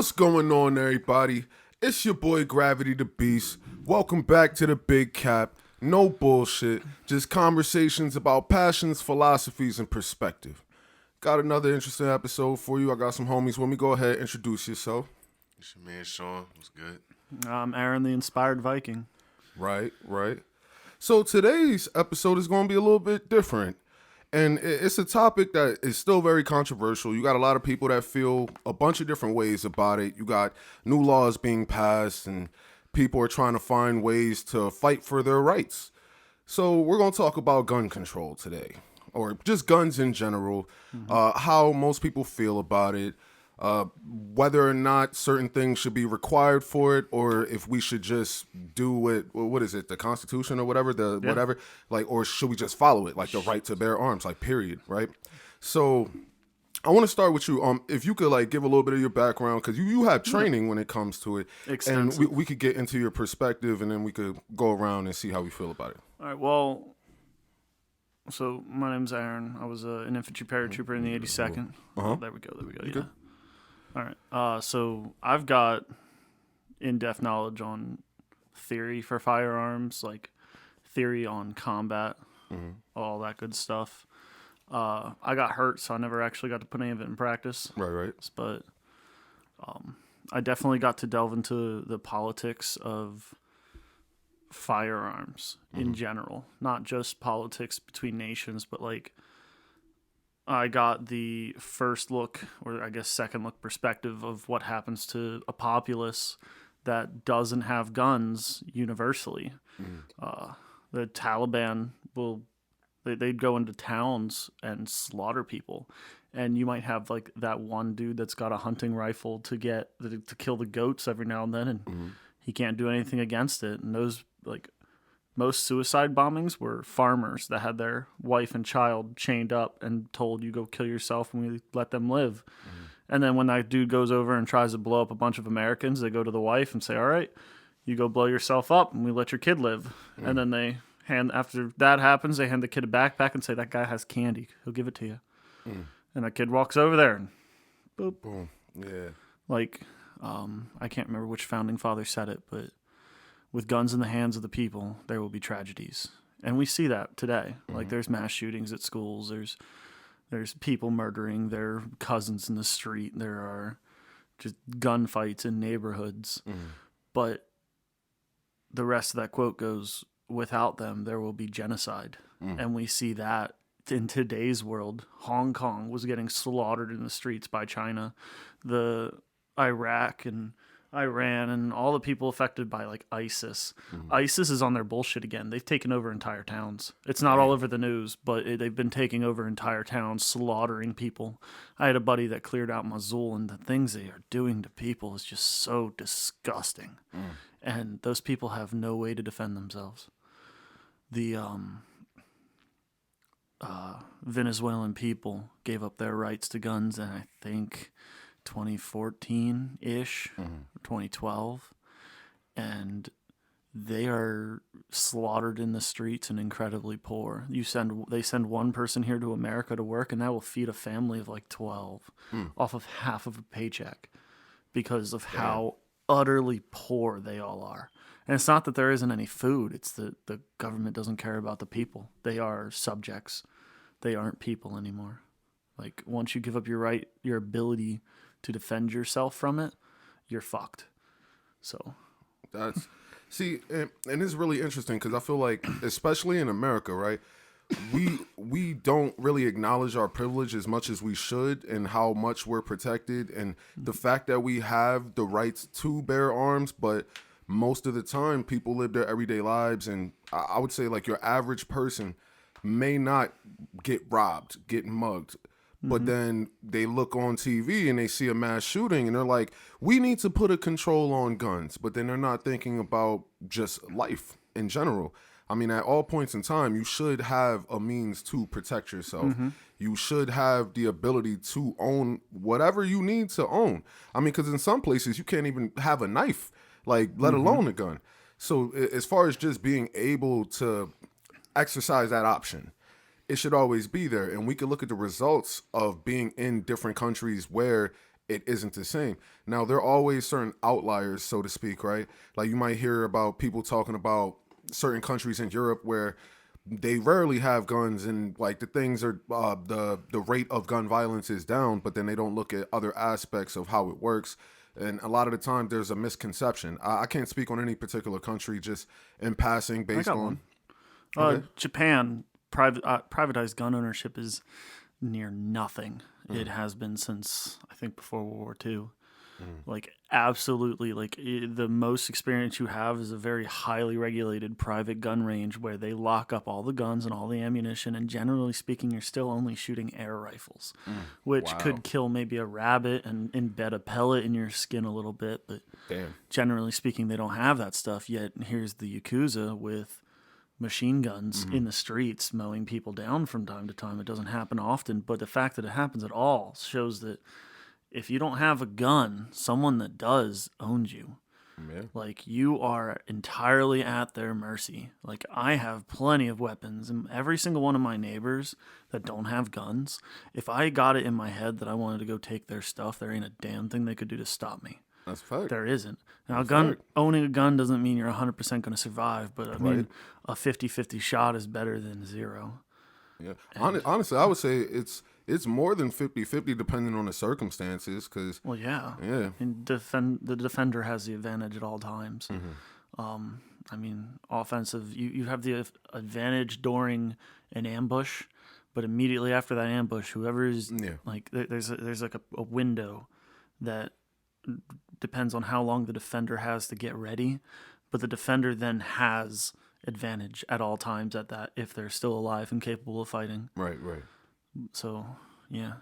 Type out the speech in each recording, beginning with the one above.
What's going on, everybody? It's your boy Gravity the Beast. Welcome back to the Big Cap. No bullshit, just conversations about passions, philosophies, and perspective. Got another interesting episode for you. I got some homies with me. Go ahead, introduce yourself. It's your man Sean. What's good? I'm Aaron, the Inspired Viking. Right. So today's episode is going to be a little bit different. And it's a topic that is still very controversial. You got a lot of people that feel a bunch of different ways about it. You got new laws being passed and people are trying to find ways to fight for their rights. So we're going to talk about gun control today, or just guns in general, how most people feel about it, whether or not certain things should be required for it, or if we should just do it, what is it, the Constitution or whatever, whatever, like, or should we just follow it, like the right to bear arms, like, period, right? So I want to start with you. If you could, like, give a little bit of your background, because you have training when it comes to it, Extensive. and we could get into your perspective, and then we could go around and see how we feel about it. All right, well, so my name's Aaron. I was an infantry paratrooper in the 82nd. Uh-huh. There we go, You yeah. good? All right, so I've got in-depth knowledge on theory for firearms, like theory on combat, all that good stuff. I got hurt, so I never actually got to put any of it in practice. Right. But I definitely got to delve into the politics of firearms in general, not just politics between nations, but like I got the first look, or I guess second look perspective of what happens to a populace that doesn't have guns universally. The Taliban they'd go into towns and slaughter people, and you might have like that one dude that's got a hunting rifle to kill the goats every now and then, and he can't do anything against it. And those, like, most suicide bombings were farmers that had their wife and child chained up and told, you go kill yourself and we let them live. And then when that dude goes over and tries to blow up a bunch of Americans, they go to the wife and say, all right, you go blow yourself up and we let your kid live. And then after that happens, they hand the kid a backpack and say, that guy has candy. He'll give it to you. And that kid walks over there and boop. Boom. Yeah. Like, I can't remember which founding father said it, but with guns in the hands of the people, there will be tragedies. And we see that today. Like, there's mass shootings at schools. There's people murdering their cousins in the street. There are just gunfights in neighborhoods. But the rest of that quote goes, without them, there will be genocide. And we see that in today's world. Hong Kong was getting slaughtered in the streets by China. The Iraq and Iran and all the people affected by, like, ISIS. ISIS is on their bullshit again. They've taken over entire towns. It's not all over the news, but they've been taking over entire towns, slaughtering people. I had a buddy that cleared out Mosul, and the things they are doing to people is just so disgusting. And those people have no way to defend themselves. The Venezuelan people gave up their rights to guns, and I think 2014-ish, 2012, and they are slaughtered in the streets and incredibly poor. They send one person here to America to work, and that will feed a family of like 12 off of half of a paycheck because of how utterly poor they all are. And it's not that there isn't any food, it's that the government doesn't care about the people. They are subjects. They aren't people anymore. Like, once you give up your ability to defend yourself from it, you're fucked. So See, and it's really interesting because I feel like, especially in America, right, we don't really acknowledge our privilege as much as we should and how much we're protected, and the fact that we have the rights to bear arms, but most of the time people live their everyday lives, and I would say, like, your average person may not get robbed, get mugged, but then they look on TV and they see a mass shooting and they're like, we need to put a control on guns. But then they're not thinking about just life in general. I mean, at all points in time, you should have a means to protect yourself. You should have the ability to own whatever you need to own. I mean, because in some places you can't even have a knife, like, let alone a gun. So as far as just being able to exercise that option, it should always be there. And we could look at the results of being in different countries where it isn't the same. Now, there are always certain outliers, so to speak, right? Like you might hear about people talking about certain countries in Europe where they rarely have guns and like the things are the rate of gun violence is down, but then they don't look at other aspects of how it works. And a lot of the time there's a misconception. I can't speak on any particular country, just in passing based got on one. Okay. Japan, privatized gun ownership is near nothing. It has been since, I think, before World War II. Like, absolutely, like, the most experience you have is a very highly regulated private gun range where they lock up all the guns and all the ammunition, and generally speaking, you're still only shooting air rifles, which Wow. could kill maybe a rabbit and embed a pellet in your skin a little bit, but Damn. generally speaking, they don't have that stuff yet. Here's the Yakuza with machine guns in the streets mowing people down from time to time. It doesn't happen often, but the fact that it happens at all shows that if you don't have a gun, someone that does owns you. Yeah. Like, you are entirely at their mercy. Like, I have plenty of weapons, and every single one of my neighbors that don't have guns, if I got it in my head that I wanted to go take their stuff, there ain't a damn thing they could do to stop me. That's a fact. There isn't. Now, fact. owning a gun doesn't mean you're 100% going to survive, but I mean, Right. a 50-50 shot is better than zero. Yeah. Honestly, I would say it's more than 50-50 depending on the circumstances, because Well, yeah. yeah. And the defender has the advantage at all times. I mean, offensive, you have the advantage during an ambush, but immediately after that ambush, whoever is like, there's like a window that depends on how long the defender has to get ready, but the defender then has advantage at all times at that if they're still alive and capable of fighting. Right. So, yeah.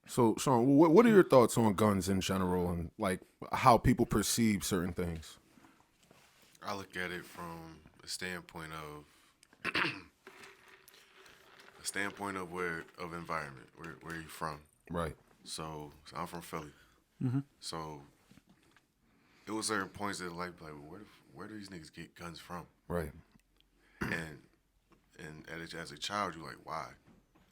So, Sean, what are your thoughts on guns in general and like how people perceive certain things? I look at it from a standpoint of of environment, where you from. Right. So I'm from Philly. So it was certain points that like where do these niggas get guns from? Right. And as a child, you're like, why?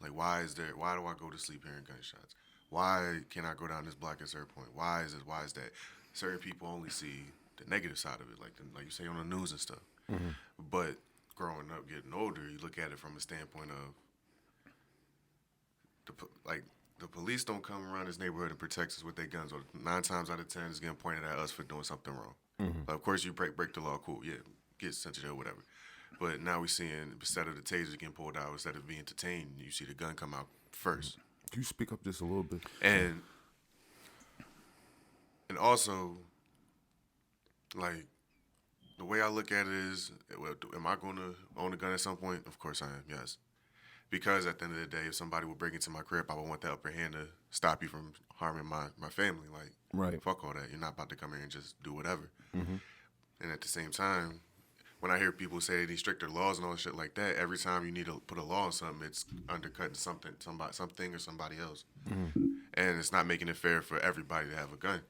Like, why do I go to sleep hearing gunshots? Why can't I go down this block at a certain point? Why is this? Why is that? Certain people only see the negative side of it, like you say on the news and stuff. But growing up, getting older, you look at it from a standpoint of the police don't come around this neighborhood and protect us with their guns. Or 9 times out of 10, it's getting pointed at us for doing something wrong. Like, of course, you break the law, cool, yeah, get sent to jail, whatever. But now we're seeing, instead of the taser getting pulled out, instead of being detained, you see the gun come out first. Can you speak up just a little bit? And also, like, the way I look at it is, well, am I going to own a gun at some point? Of course I am, yes. Because at the end of the day, if somebody would break into my crib, I would want the upper hand to stop you from harming my family. Like, Right. fuck all that. You're not about to come here and just do whatever. And at the same time, when I hear people say they need stricter laws and all that shit like that, every time you need to put a law on something, it's undercutting something or somebody else. And it's not making it fair for everybody to have a gun.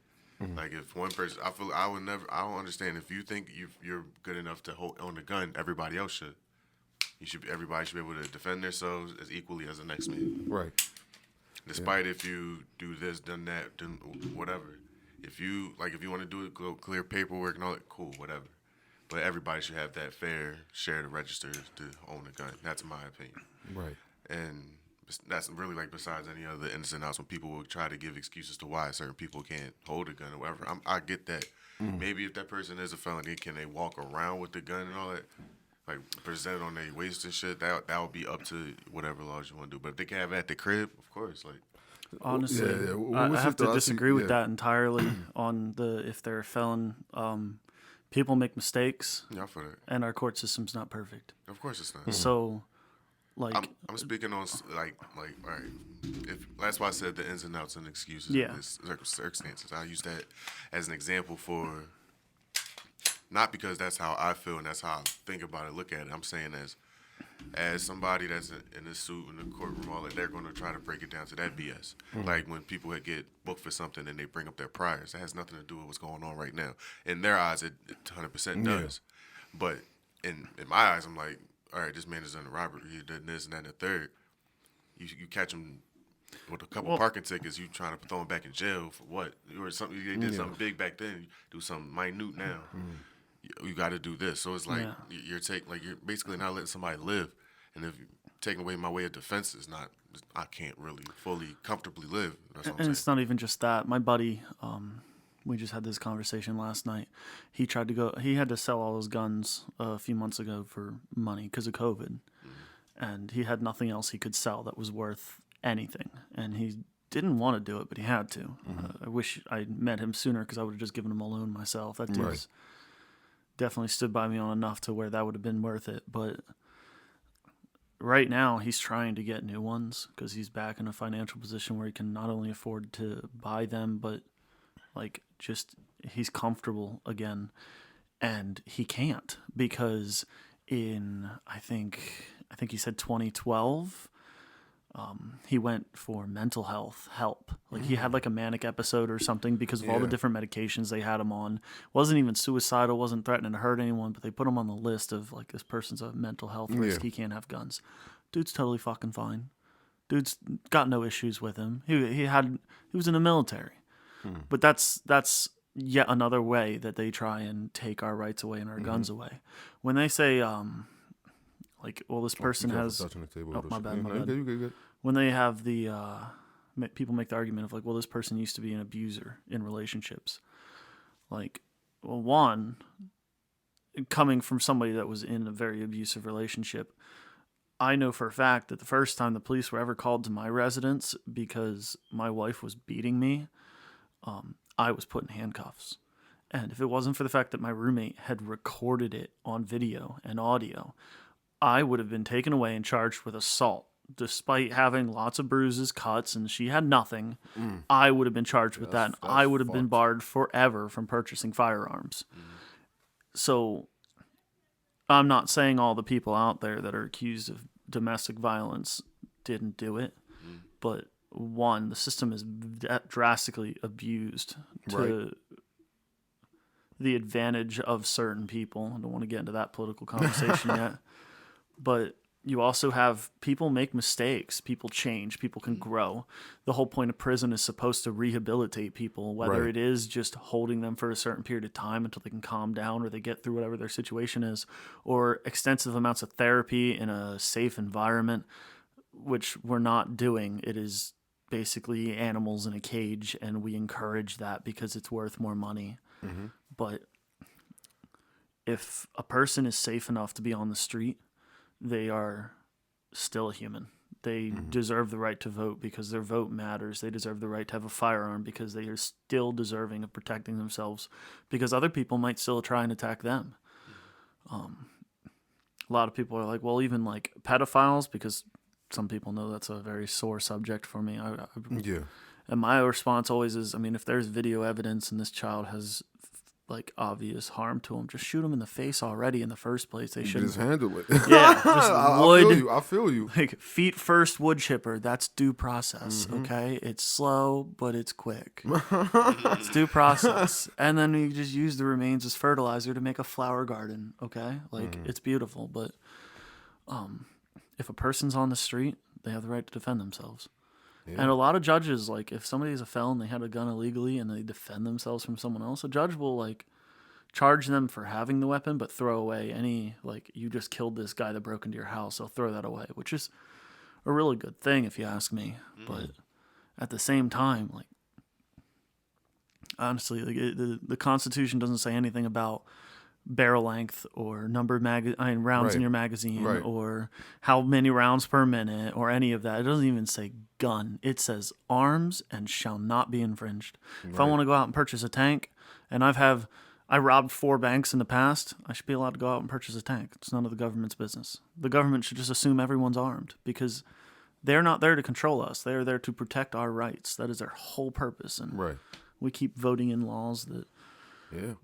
Like, if one person, I don't understand, if you think you're good enough to own a gun, everybody else should. Everybody should be able to defend themselves as equally as the next man. Right. Despite if you do this, done that, done whatever. If you want to do it, go clear paperwork and all that, cool, whatever. But everybody should have that fair share to register to own a gun. That's my opinion. Right. And that's really, like, besides any other ins and outs when people will try to give excuses to why certain people can't hold a gun or whatever. I get that. Maybe if that person is a felon, can they walk around with the gun and all that? Like, presented on their waist and shit, that would be up to whatever laws you want to do. But if they can have it at the crib, of course. Like, Honestly, Yeah. I have to disagree with Yeah. that entirely on if they're a felon. People make mistakes, yeah, for that. and our court system's not perfect. Of course it's not. So, like, I'm speaking on like all right. If that's why I said the ins and outs and excuses. Yeah. Of this circumstances. I use that as an example for, not because that's how I feel and that's how I think about it, look at it. I'm saying as somebody that's in this suit in the courtroom, all that, they're going to try to break it down to that BS. Like when people get booked for something and they bring up their priors, that has nothing to do with what's going on right now. In their eyes, it 100% does. But in my eyes, I'm like, all right, this man has done a robbery, he did this and that and the third. You catch him with a couple parking tickets, you trying to throw them back in jail for what? Or something they did something big back then. You do something minute now. You got to do this. So it's like you're basically not letting somebody live. And if you're taking away my way of defense, I can't really fully comfortably live. That's what I'm saying. It's not even just that. My buddy, we just had this conversation last night. He had to sell all his guns a few months ago for money because of COVID. And he had nothing else he could sell that was worth anything. And he didn't want to do it, but he had to. I wish I met him sooner because I would have just given him a loan myself. That dude's definitely stood by me on enough to where that would have been worth it. But right now, he's trying to get new ones because he's back in a financial position where he can not only afford to buy them, but he's comfortable again. And he can't because in, I think he said 2012, he went for mental health help. He had a manic episode or something because of all the different medications they had him on. Wasn't even suicidal, wasn't threatening to hurt anyone, but they put him on the list of this person's a mental health risk. He can't have guns. Dude's totally fucking fine. Dude's got no issues with him. He was in the military. But that's yet another way that they try and take our rights away and our guns away. When they say this person has my bad. Good. When they have the people make the argument of this person used to be an abuser in relationships. One, coming from somebody that was in a very abusive relationship, I know for a fact that the first time the police were ever called to my residence because my wife was beating me, I was put in handcuffs. And if it wasn't for the fact that my roommate had recorded it on video and audio, I would have been taken away and charged with assault. Despite having lots of bruises, cuts, and she had nothing, I would have been charged with that, and I would have been barred forever from purchasing firearms. So I'm not saying all the people out there that are accused of domestic violence didn't do it, but one, the system is drastically abused to the advantage of certain people. I don't want to get into that political conversation yet, but you also have people make mistakes, people change, people can grow. The whole point of prison is supposed to rehabilitate people, whether it is just holding them for a certain period of time until they can calm down or they get through whatever their situation is, or extensive amounts of therapy in a safe environment, which we're not doing. It is basically animals in a cage, and we encourage that because it's worth more money. But if a person is safe enough to be on the street, they are still a human. They deserve the right to vote because their vote matters. They deserve the right to have a firearm because they are still deserving of protecting themselves because other people might still try and attack them. A lot of people are like, well, even pedophiles, because some people know that's a very sore subject for me. And my response always is, if there's video evidence and this child has obvious harm to him, just shoot him in the face already in the first place. They shouldn't just handle it. Yeah, just I feel you. Feet first wood chipper. That's due process. Okay, it's slow, but it's quick. It's due process, and then you just use the remains as fertilizer to make a flower garden. Okay, it's beautiful, but if a person's on the street, they have the right to defend themselves. And a lot of judges, if somebody's a felon, they had a gun illegally, and they defend themselves from someone else, a judge will, charge them for having the weapon, but throw away any, you just killed this guy that broke into your house. They'll throw that away, which is a really good thing, if you ask me. But at the same time, honestly, the Constitution doesn't say anything about barrel length or numbered rounds in your magazine or how many rounds per minute or any of that. It doesn't even say gun. It says arms and shall not be infringed. If I want to go out and purchase a tank and I robbed 4 banks in the past, I should be allowed to go out and purchase a tank. It's none of the government's business. The government should just assume everyone's armed because they're not there to control us. They're there to protect our rights. That is their whole purpose. And we keep voting in laws that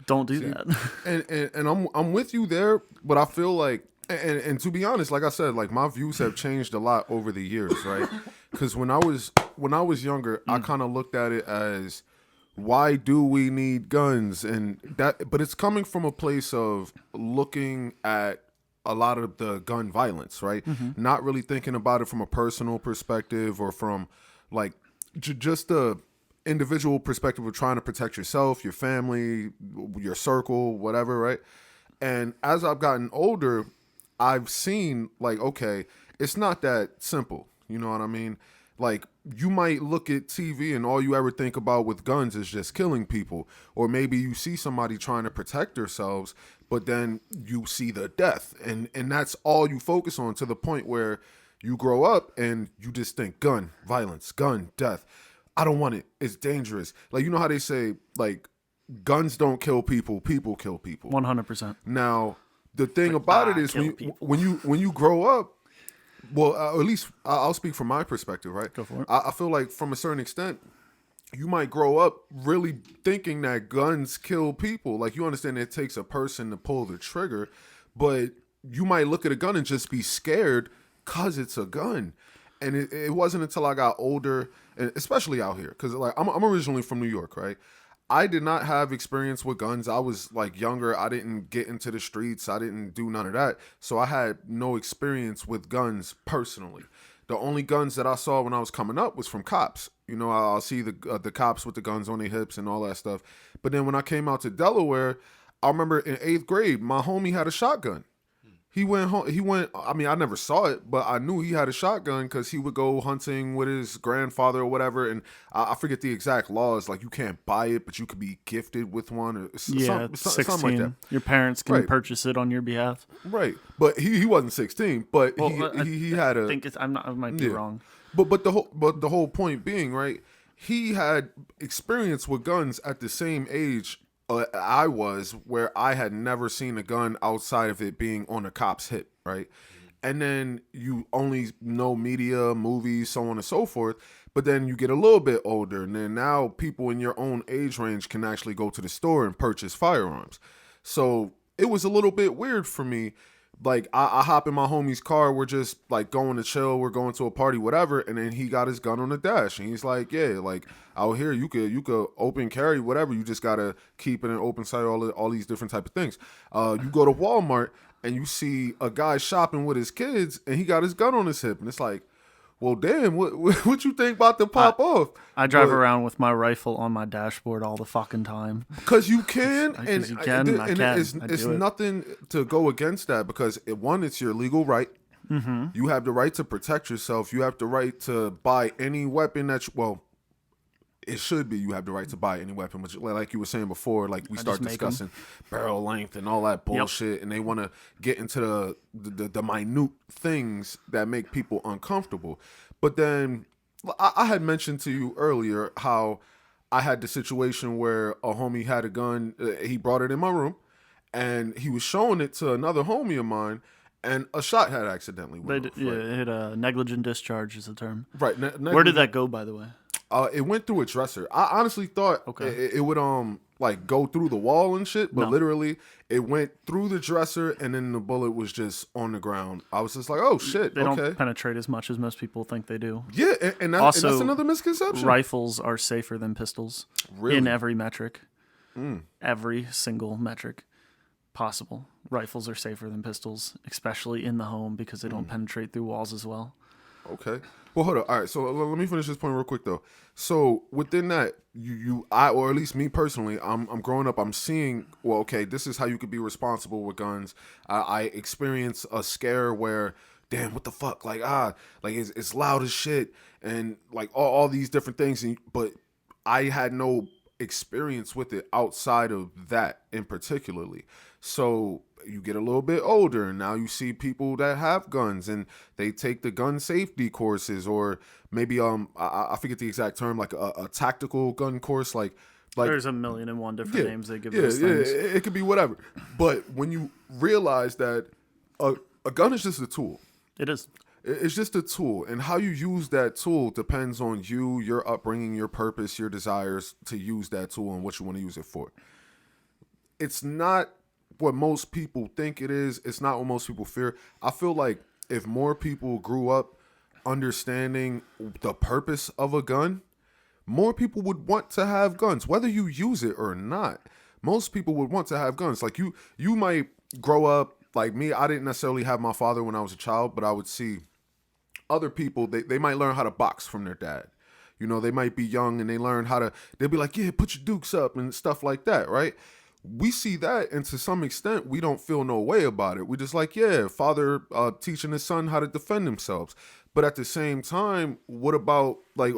don't do that. And I'm with you there, but I feel and to be honest, like I said, my views have changed a lot over the years, right? Because when I was younger, I kind of looked at it as, why do we need guns? And that, but it's coming from a place of looking at a lot of the gun violence, right? Not really thinking about it from a personal perspective or from like just the individual perspective of trying to protect yourself, your family, your circle, whatever, right? And as I've gotten older, I've seen like, okay, it's not that simple. You know what I mean? Like, you might look at TV and all you ever think about with guns is just killing people. Or maybe you see somebody trying to protect themselves, but then you see the death. And that's all you focus on, to the point where you grow up and you just think gun, violence, gun, death. I don't want it. It's dangerous. Like, you know how they say, like, guns don't kill people, people kill people. 100%. Now, the thing about it is when you grow up, well, at least I'll speak from my perspective, right? Go for it. I feel like from a certain extent, you might grow up really thinking that guns kill people. Like, you understand it takes a person to pull the trigger, but you might look at a gun and just be scared because it's a gun. And it wasn't until I got older, and especially out here, because like I'm originally from New York, right? I did not have experience with guns. I was like younger. I didn't get into the streets. I didn't do none of that. So I had no experience with guns personally. The only guns that I saw when I was coming up was from cops. You know, I'll see the cops with the guns on their hips and all that stuff. But then when I came out to Delaware, I remember in 8th grade, my homie had a shotgun. He went home. I mean, I never saw it, but I knew he had a shotgun because he would go hunting with his grandfather or whatever. And I forget the exact laws. Like, you can't buy it, but you could be gifted with one, or 16. something like that. Your parents can Right. purchase it on your behalf. Right, but he wasn't 16, but he had a. I think I might be wrong. But the whole point being, right? He had experience with guns at the same age I was, where I had never seen a gun outside of it being on a cop's hip, right? And then you only know media, movies, so on and so forth. But then you get a little bit older, and then now people in your own age range can actually go to the store and purchase firearms. So it was a little bit weird for me. Like, I hop in my homie's car, we're just like going to chill, we're going to a party, whatever, and then he got his gun on the dash, and he's like, yeah, like, out here you could open carry, whatever, you just gotta keep it in open sight, all these different type of things. You go to Walmart and you see a guy shopping with his kids, and he got his gun on his hip, and it's like, well, damn, what you think about to pop off? I drive around with my rifle on my dashboard all the fucking time. Because you can, and you can, and I can. It's nothing to go against that, because it's your legal right. Mm-hmm. You have the right to protect yourself. You have the right to buy any weapon it should be you have the right to buy any weapon, which, like you were saying before, like we start discussing barrel length and all that bullshit, and they want to get into the minute things that make people uncomfortable. But then I had mentioned to you earlier how I had the situation where a homie had a gun. He brought it in my room, and he was showing it to another homie of mine, and a shot had accidentally went off. Yeah, it hit a negligent discharge is the term. Right. Where did that go, by the way? It went through a dresser. I honestly thought it would like go through the wall and shit, but literally it went through the dresser, and then the bullet was just on the ground. I was just like, oh shit, They don't penetrate as much as most people think they do. Yeah, and that's another misconception. Rifles are safer than pistols in every metric. Every single metric possible. Rifles are safer than pistols, especially in the home, because they don't penetrate through walls as well. Okay. Well, hold on. All right. So let me finish this point real quick, though. So within that, I, or at least me personally, I'm growing up. I'm seeing, well, okay, this is how you could be responsible with guns. I experience a scare where, damn, what the fuck? Like it's loud as shit, and like all these different things. But I had no experience with it outside of that in particularly. So you get a little bit older, and now you see people that have guns, and they take the gun safety courses, or maybe I forget the exact term, like a tactical gun course, like there's a million and one different names they give those things. Yeah, it could be whatever. But when you realize that a gun is just a tool. It is. It's just a tool, and how you use that tool depends on you, your upbringing, your purpose, your desires to use that tool, and what you want to use it for. It's not what most people think it is. It's not what most people fear. I feel like if more people grew up understanding the purpose of a gun, more people would want to have guns, whether you use it or not. Most people would want to have guns. Like you might grow up like me. I didn't necessarily have my father when I was a child, but I would see other people, they might learn how to box from their dad. You know, they might be young and they learn how to, they'll be like, yeah, put your dukes up and stuff like that, right? We see that, and to some extent, we don't feel no way about it. We just like, yeah, father teaching his son how to defend themselves. But at the same time, what about like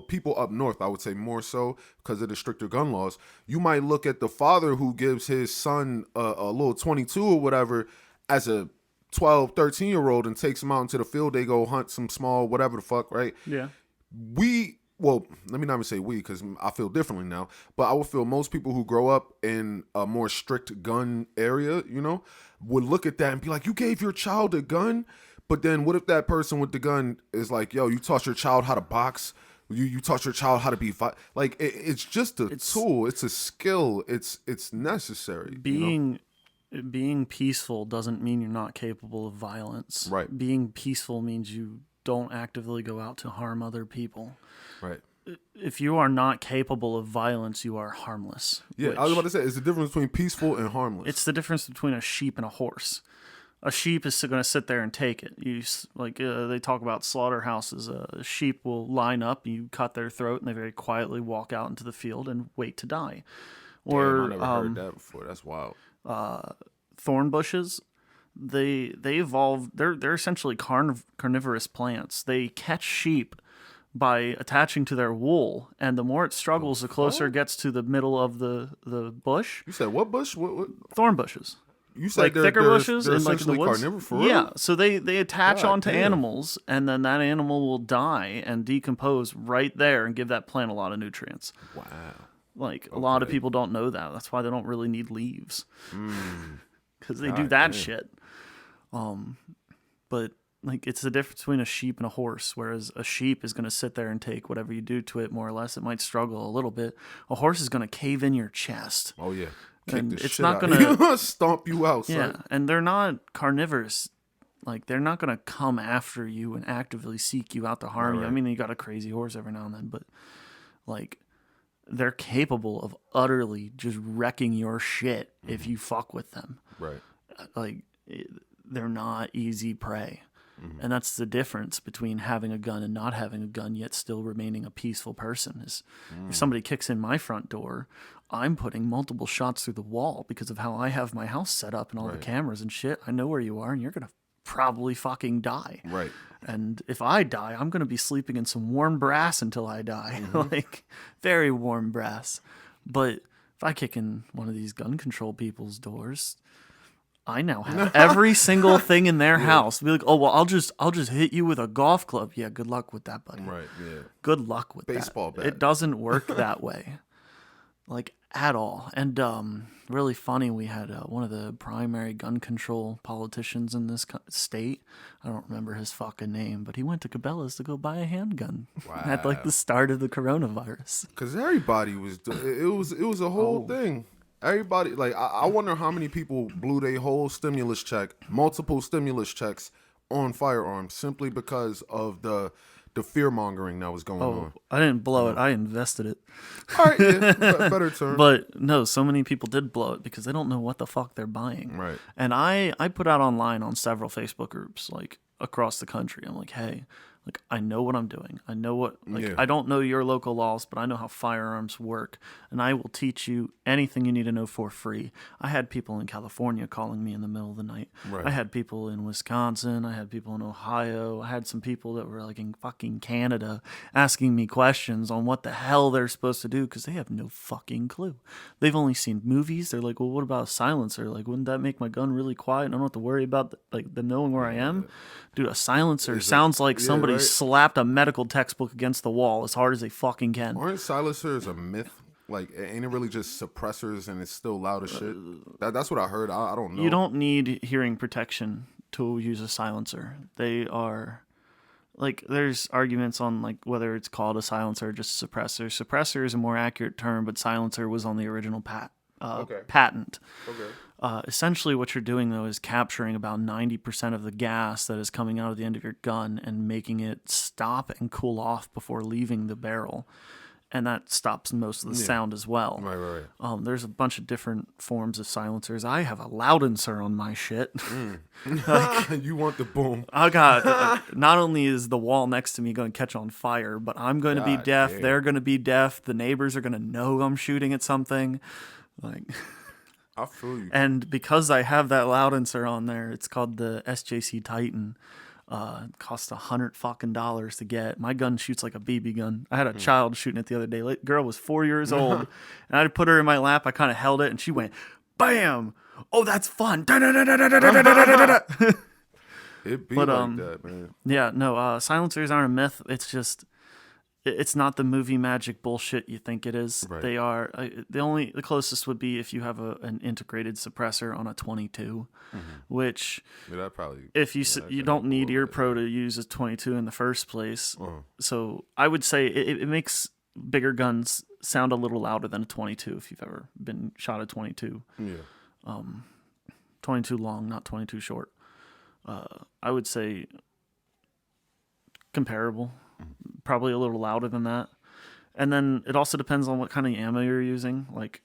people up north, I would say more so because of the stricter gun laws. You might look at the father who gives his son a little 22 or whatever as a 12, 13-year-old and takes him out into the field. They go hunt some small whatever the fuck, right? Yeah. Well, let me not even say we, because I feel differently now, but I would feel most people who grow up in a more strict gun area, you know, would look at that and be like, you gave your child a gun? But then what if that person with the gun is like, yo, you taught your child how to box? You taught your child how to be like, it's just a tool. It's a skill. It's necessary. Being peaceful doesn't mean you're not capable of violence. Right. Being peaceful means you don't actively go out to harm other people. Right. If you are not capable of violence, you are harmless. Yeah, I was about to say, it's the difference between peaceful and harmless. It's the difference between a sheep and a horse. A sheep is going to sit there and take it. They talk about slaughterhouses. A sheep will line up, you cut their throat, and they very quietly walk out into the field and wait to die. Or Damn, I never heard that before. That's wild. Thorn bushes, they evolved. They're essentially carnivorous plants. They catch sheep by attaching to their wool, and the more it struggles, the closer it gets to the middle of the bush. You said what bush? What? Thorn bushes. You said Like thicker bushes they're and like in the essentially woods. carnivore for real? Yeah, so they attach God onto damn. animals, and then that animal will die and decompose right there and give that plant a lot of nutrients. Wow. Like a lot of people don't know that. That's why they don't really need leaves, because they do God that damn. shit. But like it's the difference between a sheep and a horse. Whereas a sheep is going to sit there and take whatever you do to it, more or less. It might struggle a little bit. A horse is going to cave in your chest. Oh yeah. Kick And the it's shit not out. gonna- stomp you out. Yeah, Son. and they're not carnivores. Like they're not going to come after you and actively seek you out to harm you. I Right. mean, you got a crazy horse every now and then, but like they're capable of utterly just wrecking your shit if you fuck with them. Right. Like they're not easy prey. And that's the difference between having a gun and not having a gun, yet still remaining a peaceful person. Is if somebody kicks in my front door, I'm putting multiple shots through the wall because of how I have my house set up and all the cameras and shit. I know where you are, and you're gonna probably fucking die. Right. And if I die, I'm gonna be sleeping in some warm brass until I die, like very warm brass. But if I kick in one of these gun control people's doors, I now have every single thing in their house. Be like, oh well, I'll just hit you with a golf club. Yeah, good luck with that, buddy. Right. Yeah. Good luck with Baseball that. bat. It doesn't work that way, like at all. And really funny, we had one of the primary gun control politicians in this state. I don't remember his fucking name, but he went to Cabela's to go buy a handgun at like the start of the coronavirus. Because everybody was. It was a whole thing. Everybody, like, I wonder how many people blew their whole stimulus check, multiple stimulus checks on firearms simply because of the fear mongering that was going on. I didn't blow it. I invested it. All right, yeah, better term. But no, so many people did blow it because they don't know what the fuck they're buying. Right. And I put out online on several Facebook groups, like across the country. I'm like, hey, like I know what I'm doing. I know what, like, Yeah. I don't know your local laws, but I know how firearms work, and I will teach you anything you need to know for free. I had people in California calling me in the middle of the night. Right. I had people in Wisconsin. I had people in Ohio. I had some people that were like in fucking Canada asking me questions on what the hell they're supposed to do because they have no fucking clue. They've only seen movies. They're like, well, what about a silencer? Like, wouldn't that make my gun really quiet? And I don't have to worry about like them knowing where I am. Dude, a silencer sounds like somebody right. slapped a medical textbook against the wall as hard as they fucking can. Aren't silencers a myth? Like, ain't it really just suppressors and it's still loud as shit? That's what I heard. I don't know. You don't need hearing protection to use a silencer. They are like there's arguments on like whether it's called a silencer or just a suppressor. Suppressor is a more accurate term, but silencer was on the original patent. Okay. Essentially, what you're doing though is capturing about 90% of the gas that is coming out of the end of your gun and making it stop and cool off before leaving the barrel. and that stops most of the sound as well. Right. There's a bunch of different forms of silencers. I have a loudencer on my shit. You want the boom. I got not only is the wall next to me going to catch on fire, but I'm going to be God deaf. damn. They're going to be deaf. The neighbors are going to know I'm shooting at something. Like, I feel you. and because I have that loudencer on there, it's called the SJC Titan. It costs $100 to get. My gun shoots like a BB gun. I had a child shooting it the other day. Girl was 4 years old, and I put her in my lap. I kind of held it, and she went, "Bam! Oh, that's fun!" It be But, like that, man. Yeah, no, silencers aren't a myth. It's just, it's not the movie magic bullshit you think it is. Right. They are, the closest would be if you have an integrated suppressor on a 22, which, Yeah, that probably. if you that you could don't help a need little Ear bit. Pro to use a 22 in the first place. Uh-huh. So I would say it makes bigger guns sound a little louder than a 22 if you've ever been shot at 22. Yeah. 22 long, not 22 short. I would say comparable, probably a little louder than that. And then it also depends on what kind of ammo you're using. Like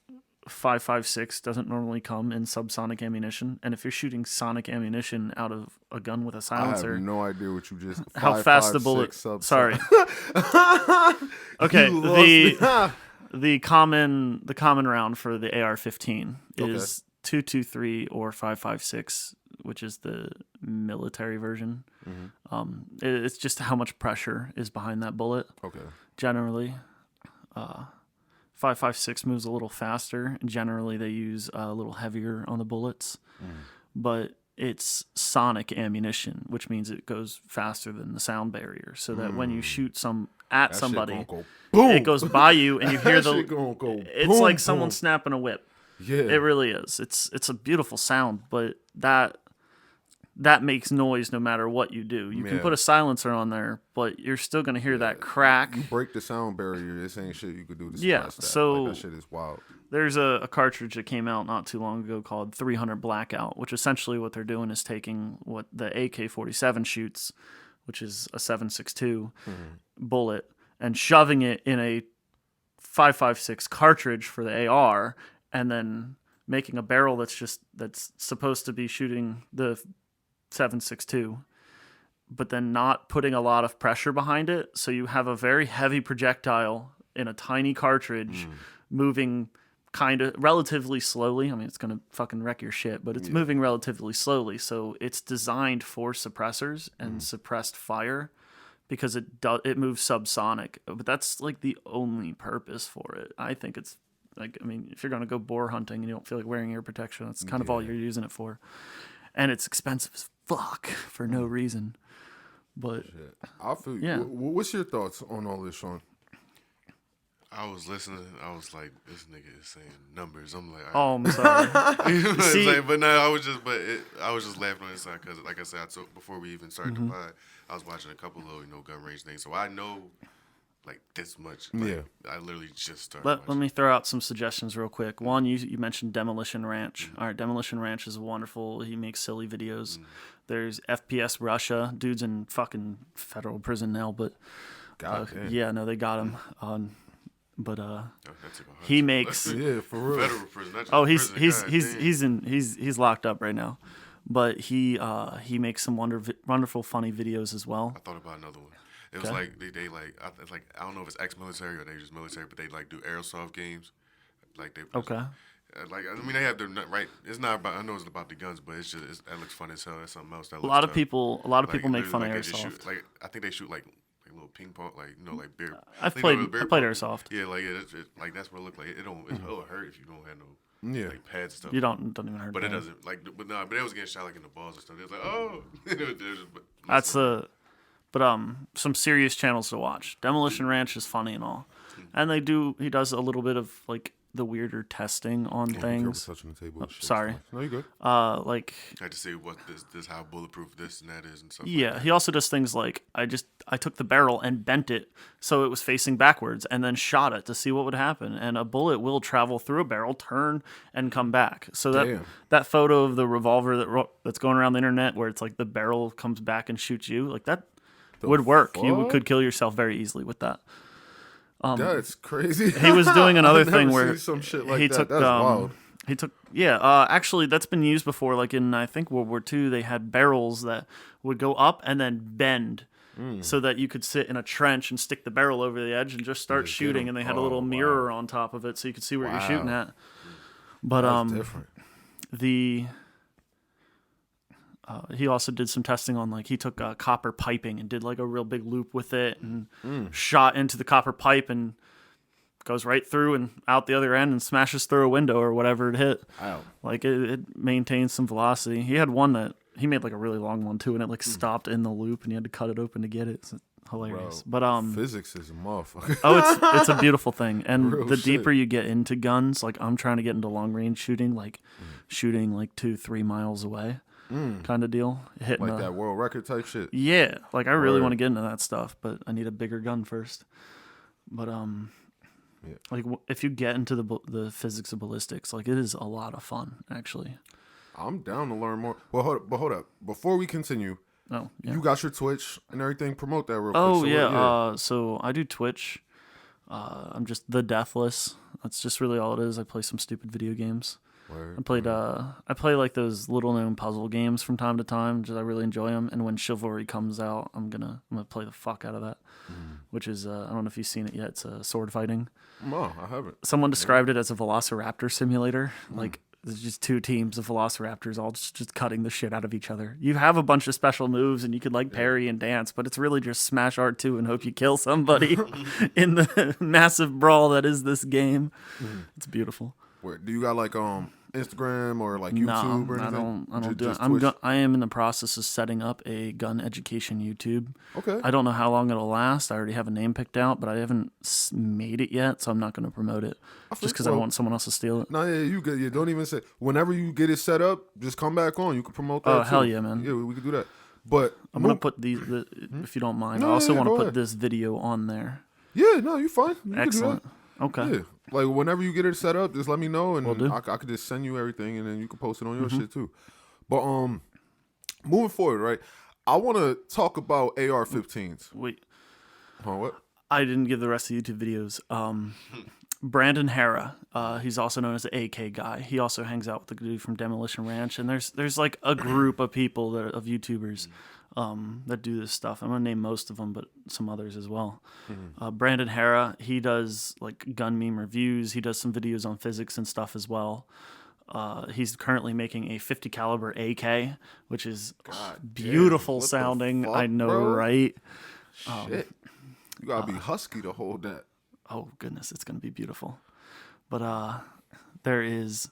5.56 doesn't normally come in subsonic ammunition, and if you're shooting sonic ammunition out of a gun with a I silencer, have no idea what you just. how fast the bullet. 5.56 sub- Sorry. Okay, You lost me. the common round for the AR-15 is 223 or 5.56, which is the military version. It's just how much pressure is behind that bullet. Okay. Generally, 5.56 moves a little faster. Generally, they use a little heavier on the bullets, but it's sonic ammunition, which means it goes faster than the sound barrier. So that when you shoot That shit somebody, gonna go boom. it goes by you, and you hear That shit gonna go it's boom, like someone boom. snapping a whip. Yeah. It really is. It's a beautiful sound, but that makes noise no matter what you do. You can Yeah. put a silencer on there, but you're still gonna hear that crack. You break the sound barrier. This ain't shit you could do to suppress Yeah, that. so- Like, that shit is wild. There's a cartridge that came out not too long ago called 300 Blackout, which essentially what they're doing is taking what the AK-47 shoots, which is a 7.62 bullet, and shoving it in a 5.56 cartridge for the AR, and then making a barrel that's supposed to be shooting the 7.62, but then not putting a lot of pressure behind it. So you have a very heavy projectile in a tiny cartridge moving kind of relatively slowly. I mean, it's going to fucking wreck your shit, but it's moving relatively slowly. So it's designed for suppressors and suppressed fire because it moves subsonic. But that's like the only purpose for it. I think it's like, I mean, if you're going to go boar hunting and you don't feel like wearing ear protection, that's kind of all you're using it for. And it's expensive as fuck for no reason. But I feel. Yeah. What's your thoughts on all this, Sean? I was listening. I was like, this nigga is saying numbers. I'm like, oh, I'm sorry. you know what I'm See- saying? But no, I was just laughing on the side because, like I said, before we even started Mm-hmm. the pod, I was watching a couple of gun range things, so I know like this much. Like, Yeah. I literally just started. Let watching. me throw out some suggestions real quick. One, you mentioned Demolition Ranch. All right, Demolition Ranch is wonderful. He makes silly videos. There's FPS Russia. Dude's in fucking federal prison now, but God damn. yeah, no, they got him. But Oh, that took a hard he turn. makes. Yeah, for real. Federal prison. Not just Oh, he's prison. God damn. he's locked up right now, but he makes some wonderful funny videos as well. I thought about another one. It was like they like I don't know if it's ex-military or they just military, but they like do airsoft games. Like they Okay. Like I mean they have their right. It's not about I know it's about the guns, but it's just that looks fun as hell. That's something else. That A lot of people make fun of they just airsoft. shoot, like I think they shoot like little ping pong, like like beer. I've you played know, beer I played pong. airsoft. Yeah, like like that's what it looked like. It'll hurt if you don't have no Yeah. like pads and stuff. You don't even hurt. But it that. doesn't like. But no, but it was getting shot like in the balls and stuff. It was like oh, That's some serious channels to watch. Demolition Ranch is funny and all, and he does a little bit of like the weirder testing on Be careful things. touching the table. and shit. Sorry. No, you good. Like I had to see what this how bulletproof this and that is and stuff. yeah, he also does things like I took the barrel and bent it so it was facing backwards and then shot it to see what would happen. And a bullet will travel through a barrel, turn, and come back. So Damn. that photo of the revolver that's going around the internet where it's like the barrel comes back and shoots you, like that would work. You fuck? could kill yourself very easily with that. That's crazy. He was doing another I've never thing where seen some shit like he that. took That's wild. he took actually that's been used before. Like in I think World War II, they had barrels that would go up and then bend. So that you could sit in a trench and stick the barrel over the edge and just start shooting, and they had a little mirror on top of it so you could see where you're shooting at. But That's different. He also did some testing on, like, he took copper piping and did like a real big loop with it and shot into the copper pipe and goes right through and out the other end and smashes through a window or whatever it hit. Wow. Like it maintains some velocity. He had one that he made like a really long one too, and it like stopped in the loop and he had to cut it open to get it. It's hilarious. Bro, but physics is a motherfucker. it's a beautiful thing. And Real the shit. deeper you get into guns, like I'm trying to get into long range shooting, like shooting like 2-3 miles away. Kind of deal. Hitting Like that world record type shit. Yeah, like I really Word. want to get into that stuff, but I need a bigger gun first. But like if you get into the physics of ballistics, like it is a lot of fun actually. I'm down to learn more. Well, hold up. Before we continue, Oh, yeah. you got your Twitch and everything. Promote that real quick. Oh So, yeah. So I do Twitch. I'm just the Deathless. That's just really all it is. I play some stupid video games. Word. I play like those little known puzzle games from time to time. Just I really enjoy them. And when Chivalry comes out, I'm gonna play the fuck out of that. Which is I don't know if you've seen it yet. It's sword fighting. No, I haven't. Someone described it as a Velociraptor simulator. Like there's just two teams of Velociraptors all just cutting the shit out of each other. You have a bunch of special moves and you could like parry and dance, but it's really just smash R2 and hope you kill somebody in the massive brawl that is this game. It's beautiful. Where do you got like Instagram or like YouTube or anything? I don't do it. Just Twitch? I am in the process of setting up a gun education YouTube. Okay. I don't know how long it'll last. I already have a name picked out, but I haven't made it yet, so I'm not going to promote it just because I want someone else to steal it. No, yeah, you good. You don't even say. Whenever you get it set up, just come back on. You can promote that. Oh, too. hell yeah, man. Yeah, we can do that. But I'm going to put if you don't mind, I No, also yeah, want to go put ahead. this video on there. yeah, no, you fine. You Excellent. Can do Okay. that. Yeah, like whenever you get it set up, just let me know, and Will do. I could just send you everything, and then you can post it on your shit too. But moving forward, right? I want to talk about AR-15s. Wait, Huh, what? I didn't give the rest of the YouTube videos. Brandon Hara, he's also known as the AK guy. He also hangs out with the dude from Demolition Ranch, and there's like a group of people of YouTubers that do this stuff. I'm gonna name most of them, but some others as well. Brandon Hara, he does like gun meme reviews. He does some videos on physics and stuff as well. He's currently making a 50 caliber AK, which is beautiful what the sounding. fuck, I know, bro? right? Shit, you gotta be husky to hold that. Oh goodness, it's gonna be beautiful. But there is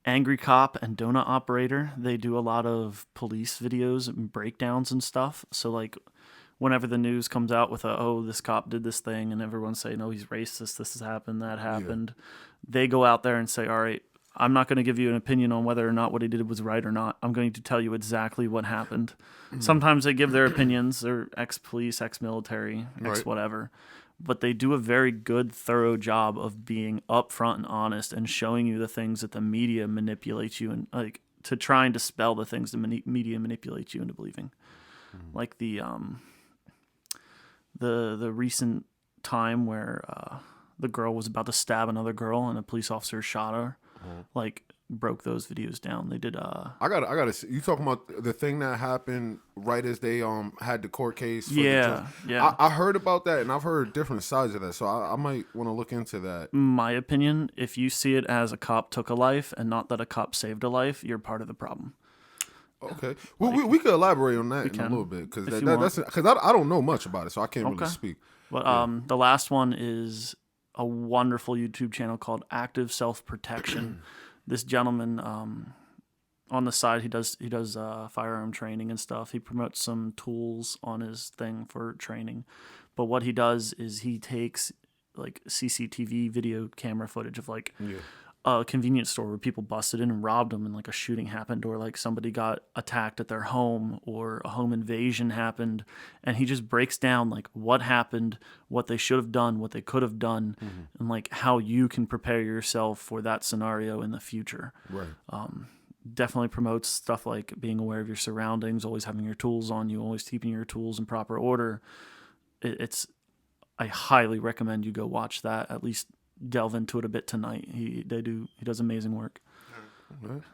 Angry Cop and Donut Operator. They do a lot of police videos and breakdowns and stuff. So like whenever the news comes out with this cop did this thing and everyone's saying, oh, he's racist, this has happened, that happened, they go out there and say, all right, I'm not going to give you an opinion on whether or not what he did was right or not. I'm going to tell you exactly what happened. Sometimes they give their opinions. They're ex-police, ex-military, ex-whatever. But they do a very good, thorough job of being upfront and honest and showing you the things that the media manipulates you and like to try and dispel the things the media manipulates you into believing. Like the recent time where the girl was about to stab another girl and a police officer shot her. Like broke those videos down. They did I gotta see. You talking about the thing that happened right as they had the court case? For Yeah. I heard about that, and I've heard different sides of that, so I might want to look into that. My opinion, if you see it as a cop took a life and not that a cop saved a life, you're part of the problem. Okay, well, we could elaborate on that in a can, little bit because if you that's because I don't know much about it, so I can't really speak. But the last one is a wonderful YouTube channel called Active Self Protection. This gentleman, on the side, he does firearm training and stuff. He promotes some tools on his thing for training. But what he does is he takes like CCTV video camera footage of like a convenience store where people busted in and robbed them and like a shooting happened, or like somebody got attacked at their home or a home invasion happened, and he just breaks down like what happened, what they should have done, what they could have done, and like how you can prepare yourself for that scenario in the future. Right. Definitely promotes stuff like being aware of your surroundings, always having your tools on you, always keeping your tools in proper order. It's I highly recommend you go watch that. At least delve into it a bit tonight. He does amazing work. Okay.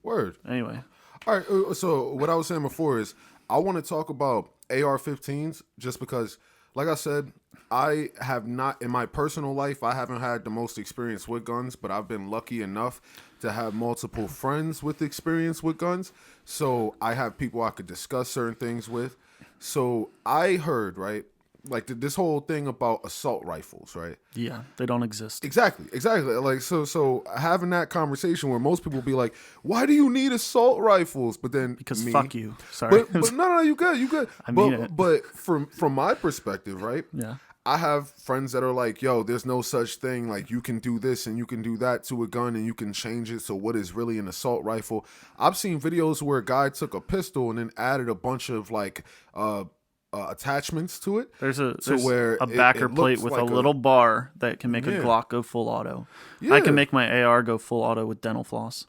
Word. Anyway, All right. So what I was saying before is I want to talk about AR-15s just because, like I said, I have not, in my personal life, I haven't had the most experience with guns, but I've been lucky enough to have multiple friends with experience with guns. So I have people I could discuss certain things with. So I heard, right, like this whole thing about assault rifles, right? yeah, they don't exist. Exactly. Like so having that conversation where most people be like, "Why do you need assault rifles?" But then Because fuck you. Sorry. But no, you good. I mean it. But from my perspective, right? Yeah. I have friends that are like, "Yo, there's no such thing. Like you can do this and you can do that to a gun and you can change it. So what is really an assault rifle?" I've seen videos where a guy took a pistol and then added a bunch of like attachments to it. There's a where backer it plate looks with like a little bar that can make a Yeah. Glock go full auto. Yeah. I can make my AR go full auto with dental floss.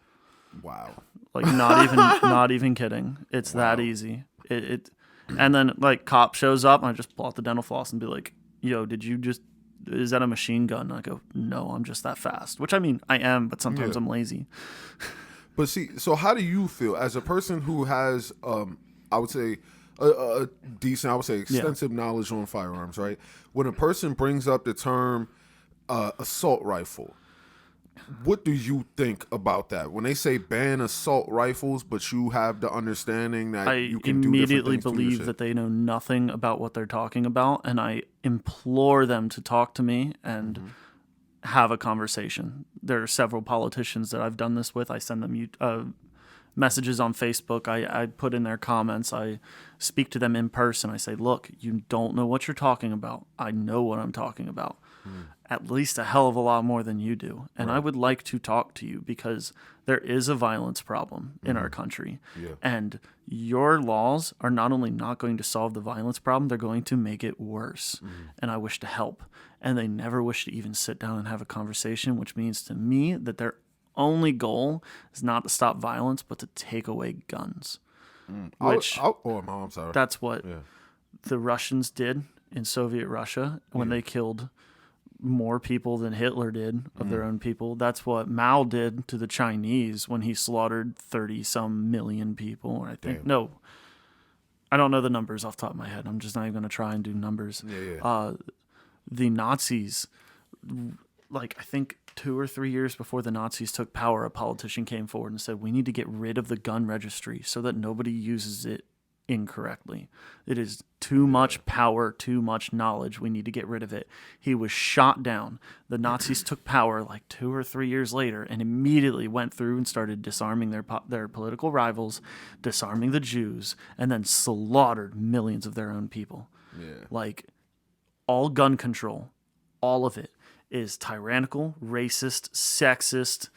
Wow. Like not even kidding. It's that easy. It and then like cop shows up and I just pull out the dental floss and be like, "Yo, is that a machine gun?" And I go, "No, I'm just that fast." Which I mean, I am, but sometimes I'm lazy. But see, so how do you feel as a person who has, I would say, a decent, I would say, extensive knowledge on firearms, right? When a person brings up the term assault rifle, what do you think about that? When they say ban assault rifles, but you have the understanding that I you can do immediately different things to your believe shit. that they know nothing about what they're talking about, and I implore them to talk to me and have a conversation. There are several politicians that I've done this with. I send them messages on Facebook. I put in their comments. I speak to them in person. I say, "Look, you don't know what you're talking about. I know what I'm talking about. At least a hell of a lot more than you do. And I would like to talk to you because there is a violence problem in our country. Yeah. And your laws are not only not going to solve the violence problem, they're going to make it worse. And I wish to help." And they never wish to even sit down and have a conversation, which means to me that their only goal is not to stop violence, but to take away guns. Which I'm sorry. that's what the Russians did in Soviet Russia when they killed more people than Hitler did of their own people. That's what Mao did to the Chinese when he slaughtered 30-some million people. I think no, I don't know the numbers off the top of my head. I'm just not even going to try and do numbers. The Nazis, like I think 2 or 3 years before the Nazis took power, a politician came forward and said, "We need to get rid of the gun registry so that nobody uses it incorrectly. It is too much power, too much knowledge. We need to get rid of it." He was shot down. The Nazis took power like 2 or 3 years later and immediately went through and started disarming their political rivals, disarming the Jews, and then slaughtered millions of their own people. Yeah. Like, all gun control, all of it, is tyrannical, racist, sexist,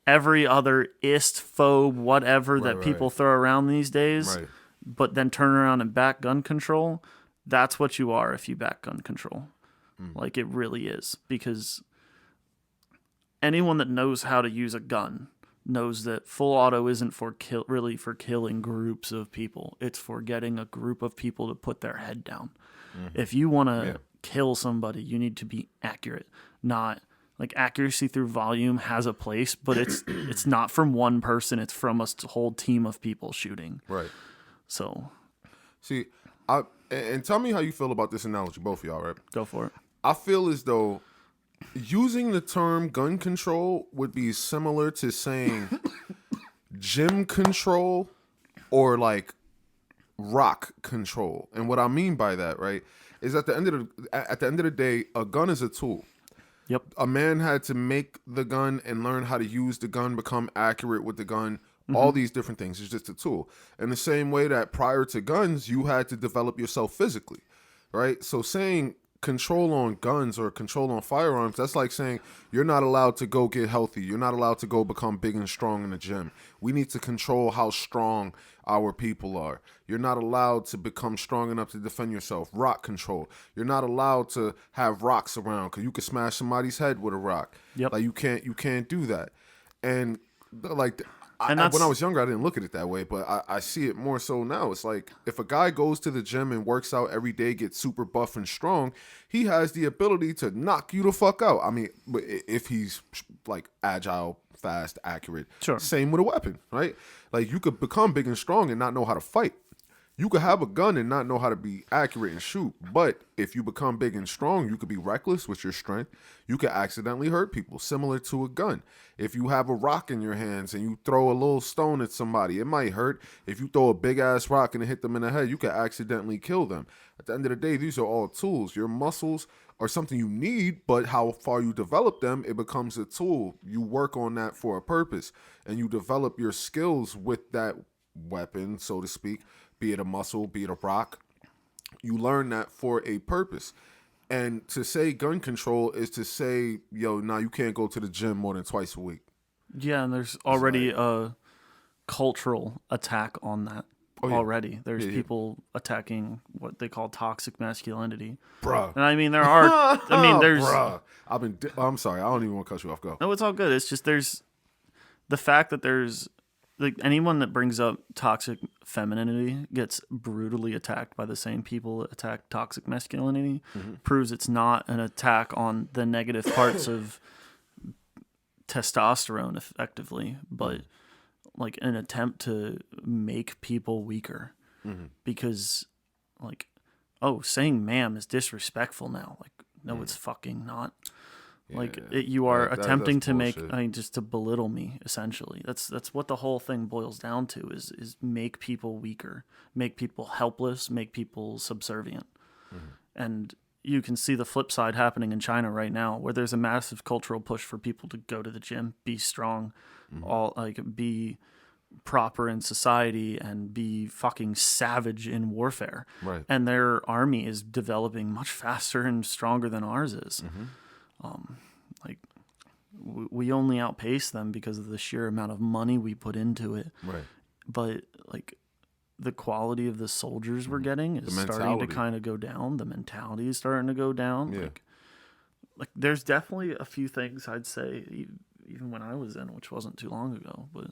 every other phobe, whatever that people throw around these days. Right. But then turn around and back gun control. That's what you are if you back gun control. Like, it really is. Because anyone that knows how to use a gun knows that full auto isn't really for killing groups of people. It's for getting a group of people to put their head down. If you want to kill somebody, you need to be accurate. Not like accuracy through volume has a place, but it's not from one person. It's from a whole team of people shooting. Right. So, See, and tell me how you feel about this analogy, both of y'all, right? go for it. I feel as though using the term gun control would be similar to saying gym control or like rock control. And what I mean by that, right, is at the end of the day, a gun is a tool. Yep. A man had to make the gun and learn how to use the gun, become accurate with the gun. All these different things. It's just a tool. In the same way that prior to guns, you had to develop yourself physically, right? So saying control on guns or control on firearms, that's like saying you're not allowed to go get healthy. You're not allowed to go become big and strong in the gym. We need to control how strong our people are. You're not allowed to become strong enough to defend yourself. Rock control. You're not allowed to have rocks around because you could smash somebody's head with a rock. Yep. Like you can't do that. And like And that's, when I was younger, I didn't look at it that way, but I see it more so now. It's like if a guy goes to the gym and works out every day, gets super buff and strong, he has the ability to knock you the fuck out. I mean, if he's like agile, fast, accurate. Sure. Same with a weapon, right? Like you could become big and strong and not know how to fight. You could have a gun and not know how to be accurate and shoot. But if you become big and strong, you could be reckless with your strength. You could accidentally hurt people, similar to a gun. If you have a rock in your hands and you throw a little stone at somebody, it might hurt. If you throw a big-ass rock and hit them in the head, you could accidentally kill them. At the end of the day, these are all tools. Your muscles are something you need, but how far you develop them, it becomes a tool. You work on that for a purpose, and you develop your skills with that weapon, so to speak, be it a muscle, be it a rock. You learn that for a purpose. And to say gun control is to say, yo, nah, you can't go to the gym more than twice a week. yeah, and there's already a cultural attack on that. yeah. Already. There's Yeah. people attacking what they call toxic masculinity. Bruh. And I mean, there are, I mean, there's, Bruh. I'm sorry. I don't even want to cut you off. Go. no, it's all good. It's just there's the fact that there's, like, anyone that brings up toxic femininity gets brutally attacked by the same people that attack toxic masculinity, proves it's not an attack on the negative parts of testosterone effectively, but like an attempt to make people weaker. Because, like, oh, saying ma'am is disrespectful now. Like, no, it's fucking not. Like, you are attempting to make, bullshit. I mean, just to belittle me, essentially. That's what the whole thing boils down to, is make people weaker, make people helpless, make people subservient. And you can see the flip side happening in China right now, where there's a massive cultural push for people to go to the gym, be strong, all like be proper in society, and be fucking savage in warfare. Right. And their army is developing much faster and stronger than ours is. Like, we only outpace them because of the sheer amount of money we put into it. Right. But, like, the quality of the soldiers we're getting is starting to mentality. kind of go down. The mentality is starting to go down. Yeah. Like there's definitely a few things I'd say, even when I was in, which wasn't too long ago, but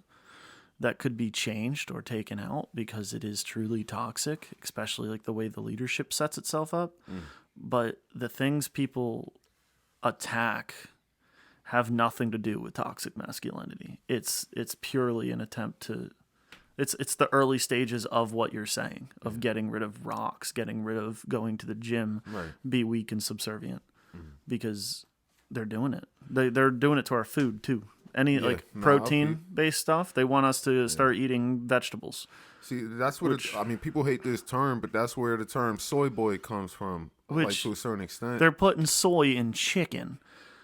that could be changed or taken out because it is truly toxic, especially like the way the leadership sets itself up. But the things people attack have nothing to do with toxic masculinity. It's purely an attempt to, it's the early stages of what you're saying, of getting rid of rocks, getting rid of going to the gym, be weak and subservient, because they're doing it. They're doing it to our food too. Protein based stuff, they want us to start eating vegetables. See, that's what I mean. People hate this term, but that's where the term soy boy comes from, like to a certain extent. They're putting soy in chicken,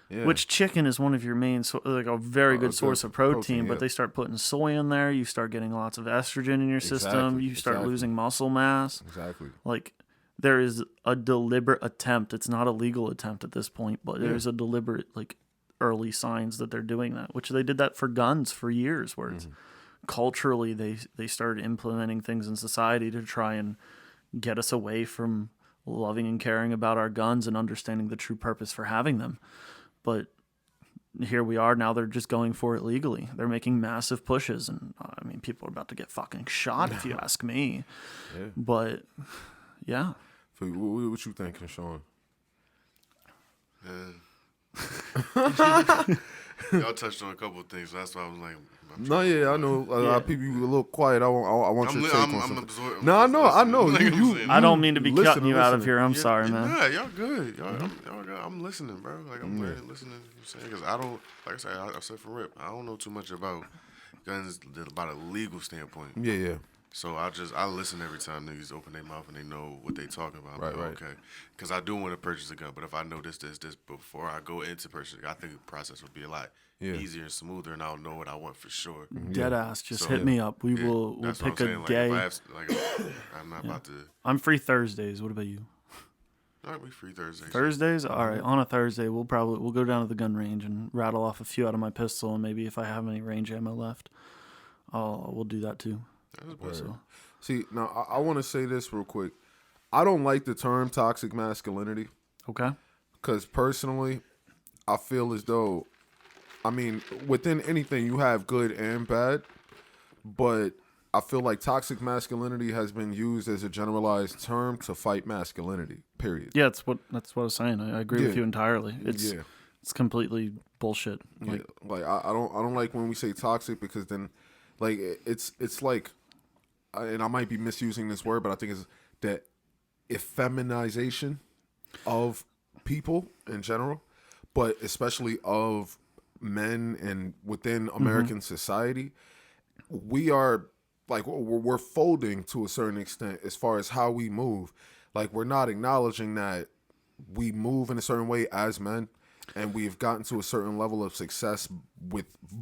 which chicken is one of your main, like a very good source of protein, but they start putting soy in there. You start getting lots of estrogen in your system. You start losing muscle mass. Exactly. Like, there is a deliberate attempt. It's not a legal attempt at this point, but there's a deliberate, like, early signs that they're doing that, which they did that for guns for years, where it's culturally they started implementing things in society to try and get us away from loving and caring about our guns and understanding the true purpose for having them. But here we are now, they're just going for it legally. They're making massive pushes, and I mean, people are about to get fucking shot if you ask me. But yeah. So what you thinking, Sean? Y'all touched on a couple of things, so that's why I was like, I know. A lot of people you a little quiet. I want your take on something. absorbing. No, I know. I don't mean to be listen, cutting you out of listen. here. I'm sorry, man. Yeah, y'all good. Y'all good. I'm listening, bro. Like, I'm really listening to what you're saying, because I don't, like I said, I said from rip, I don't know too much about guns about a legal standpoint. Yeah. So I listen every time niggas open their mouth and they know what they talking about. Right. Okay. Because I do want to purchase a gun, but if I know this before I go into purchasing, I think the process would be a lot easier and smoother, and I'll know what I want for sure. Dead ass. Just So, hit me up. We'll That's pick what I'm a saying. day. Like, if I have, I'm not about to. I'm free Thursdays. What about you? All right, we free Thursdays. Thursdays? All right. On a Thursday, we'll go down to the gun range and rattle off a few out of my pistol, and maybe if I have any range ammo left, we'll do that too. So, See, now I want to say this real quick. I don't like the term toxic masculinity. okay. Because personally, I feel as though, I mean, within anything, you have good and bad. but I feel like toxic masculinity has been used as a generalized term to fight masculinity. Period. Yeah, that's what I was saying. I agree with Yeah. you entirely. It's Yeah. it's completely bullshit. Like, Yeah. Like I don't like when we say toxic, because then, like, it's like, and I might be misusing this word, but I think it's that effeminization of people in general, but especially of men and within American society. We are like, we're folding to a certain extent as far as how we move. Like, we're not acknowledging that we move in a certain way as men, and we've gotten to a certain level of success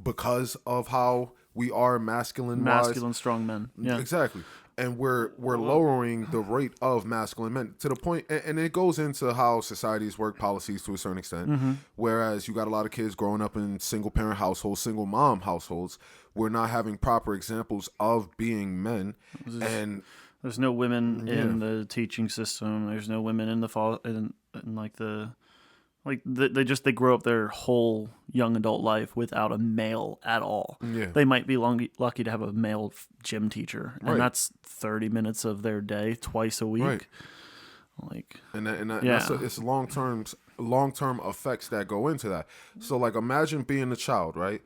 because of how we are masculine strong men. Yeah. Exactly. And we're lowering the rate of masculine men to the point, and it goes into how societies work policies to a certain extent. Whereas you got a lot of kids growing up in single parent households, single mom households, we're not having proper examples of being men. And There's no women in the teaching system. There's no women in they grow up their whole young adult life without a male at all. Yeah. They might be lucky to have a male gym teacher, and Right. that's 30 minutes of their day twice a week. Right. Like, it's long term effects that go into that. So, like, imagine being a child, right?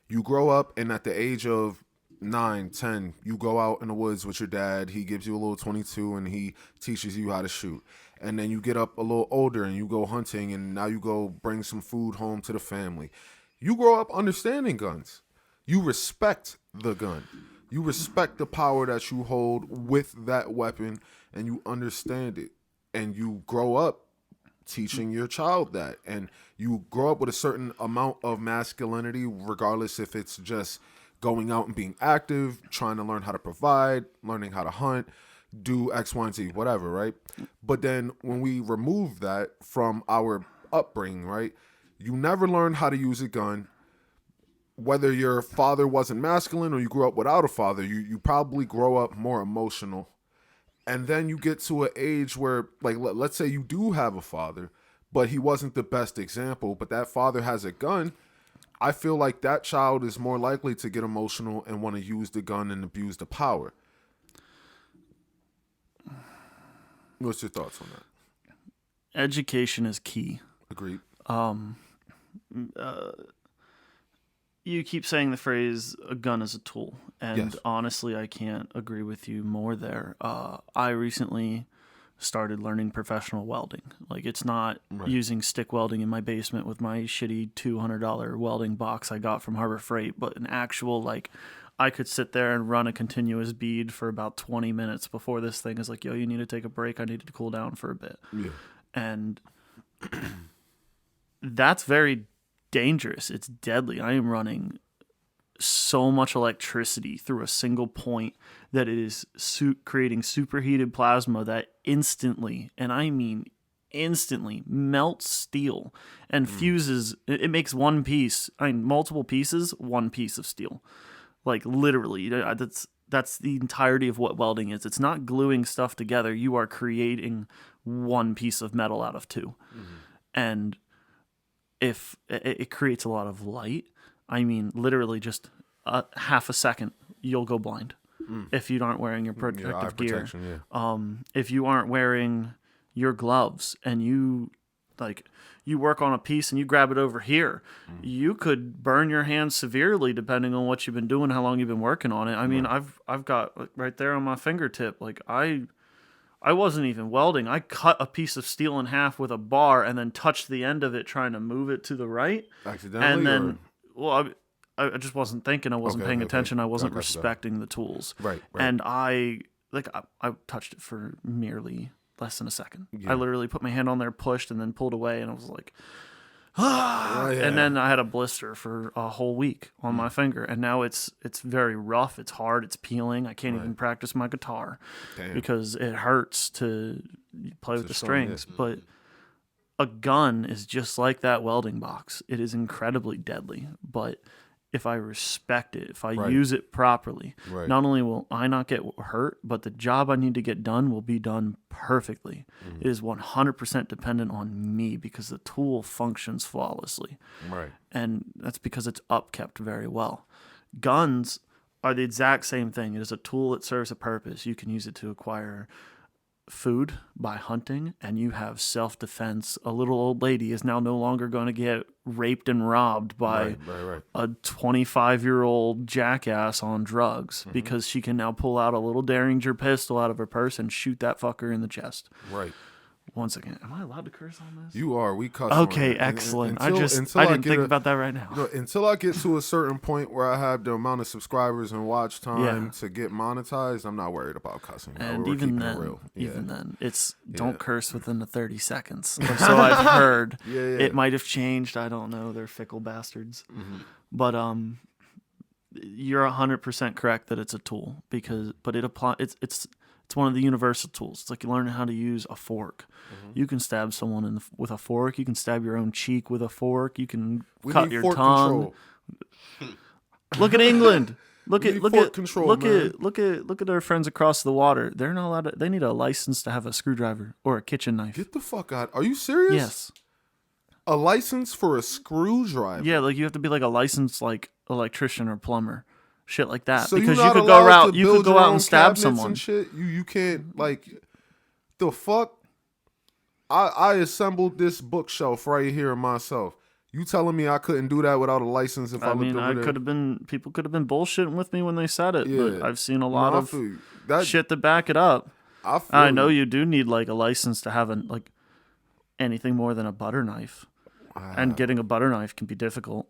You grow up, and at the age of 9, 10, you go out in the woods with your dad. He gives you a little 22 and he teaches you how to shoot. And then you get up a little older and you go hunting, and now you go bring some food home to the family. You grow up understanding guns. You respect the gun. You respect the power that you hold with that weapon, and you understand it. And you grow up teaching your child that. And you grow up with a certain amount of masculinity, regardless if it's just going out and being active, trying to learn how to provide, learning how to hunt, do X, Y, and Z, whatever, right? But then when we remove that from our upbringing, right, you never learn how to use a gun. Whether your father wasn't masculine or you grew up without a father, you probably grow up more emotional. And then you get to an age where, like, let's say you do have a father, but he wasn't the best example, but that father has a gun. I feel like that child is more likely to get emotional and want to use the gun and abuse the power. What's your thoughts on that? education is key. Agreed. You keep saying the phrase "a gun is a tool," and Yes. honestly, I can't agree with you more there. I recently started learning professional welding. Like, it's not using stick welding in my basement with my shitty $200 welding box I got from Harbor Freight, but an actual, like, I could sit there and run a continuous bead for about 20 minutes before this thing is like, yo, you need to take a break. I needed to cool down for a bit. Yeah. And that's very dangerous. It's deadly. I am running so much electricity through a single point that it is creating superheated plasma that instantly, and I mean instantly, melts steel and fuses. It makes one piece, multiple pieces, one piece of steel. Like, literally, that's the entirety of what welding is. It's not gluing stuff together. You are creating one piece of metal out of two. And if it creates a lot of light, I mean, literally just half a second, you'll go blind if you aren't wearing your protective eye gear. protection, yeah. If you aren't wearing your gloves and you work on a piece and you grab it over here, you could burn your hand severely depending on what you've been doing, how long you've been working on it. I mean, I've got, like, right there on my fingertip, like, I wasn't even welding. I cut a piece of steel in half with a bar and then touched the end of it trying to move it to the right. Accidentally? And then, I just wasn't thinking. I wasn't paying attention. I wasn't Gotcha. respecting the tools. Right. And I touched it for merely less than a second. Yeah. I literally put my hand on there, pushed, and then pulled away, and I was like, Oh, yeah. and then I had a blister for a whole week on my finger, and now it's very rough, it's hard, it's peeling. I can't even practice my guitar because it hurts to play with the strings. But a gun is just like that welding box. It is incredibly deadly, but if I respect it, if I use it properly, not only will I not get hurt, but the job I need to get done will be done perfectly. It is 100% dependent on me because the tool functions flawlessly. Right. And that's because it's upkept very well. Guns are the exact same thing. It is a tool that serves a purpose. You can use it to acquire food by hunting, and you have self-defense. A little old lady is now no longer going to get raped and robbed by a 25-year-old jackass on drugs because she can now pull out a little Derringer pistol out of her purse and shoot that fucker in the chest. Right. Once again, am I allowed to curse on this? You are. We cuss. Okay, on it. excellent. Until I didn't think about that right now. Until I get to a certain point where I have the amount of subscribers and watch time to get monetized, I'm not worried about cussing. And We're even keeping then, it real. it's don't curse within the 30 seconds. Or so I've heard. Yeah. It might have changed. I don't know. They're fickle bastards. But you're 100% correct that it's a tool but it applies. It's one of the universal tools. It's like learning how to use a fork. You can stab someone with a fork. You can stab your own cheek with a fork. You can cut your tongue. Look at England. Look at our friends across the water. They're not allowed. They need a license to have a screwdriver or a kitchen knife. Get the fuck out! Are you serious? Yes. A license for a screwdriver? Yeah, like you have to be like a licensed like electrician or plumber. Shit like that, so because you could go out and stab someone. And shit. You can't like the fuck. I assembled this bookshelf right here myself. You telling me I couldn't do that without a license if I lived over there? People could have been bullshitting with me when they said it. Yeah. But I've seen a lot of shit to back it up. I know you do need like a license to have like anything more than a butter knife, and getting a butter knife can be difficult.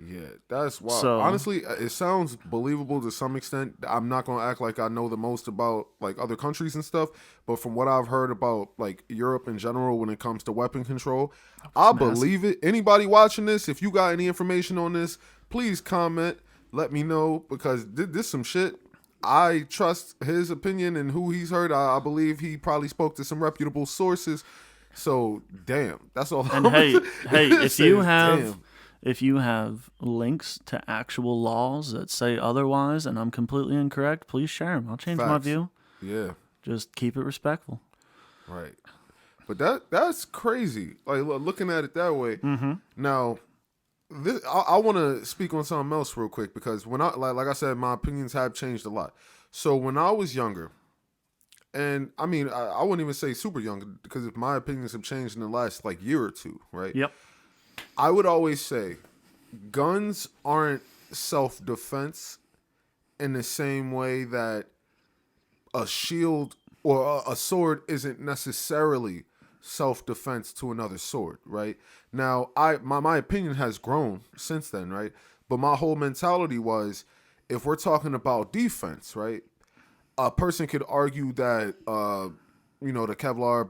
Yeah, that's wild. So, honestly, it sounds believable to some extent. I'm not going to act like I know the most about like other countries and stuff, but from what I've heard about like Europe in general when it comes to weapon control, I believe it. Anybody watching this, if you got any information on this, please comment. Let me know, because this some shit. I trust his opinion and who he's heard. I believe he probably spoke to some reputable sources. So, damn, that's all. And hey, if you have links to actual laws that say otherwise and I'm completely incorrect, please share them. I'll change my view. Yeah. Just keep it respectful. Right. But that's crazy. Like, looking at it that way. Now, I want to speak on something else real quick, because when like I said, my opinions have changed a lot. So when I was younger, and I mean, I wouldn't even say super young, because if my opinions have changed in the last like year or two, right? Yep. I would always say guns aren't self-defense in the same way that a shield or a sword isn't necessarily self-defense to another sword, right? Now, my opinion has grown since then, right? But my whole mentality was, if we're talking about defense, right, a person could argue that the Kevlar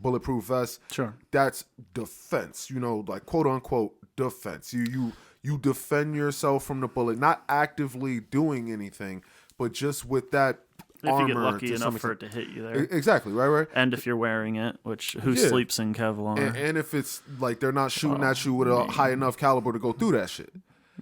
bulletproof vest, sure, that's defense, like quote unquote defense. You defend yourself from the bullet, not actively doing anything, but just with that armor. If you get lucky enough for it to hit you there. Exactly, right. And if you're wearing it, who sleeps in Kevlar? And if it's like they're not shooting at you with a high enough caliber to go through that shit.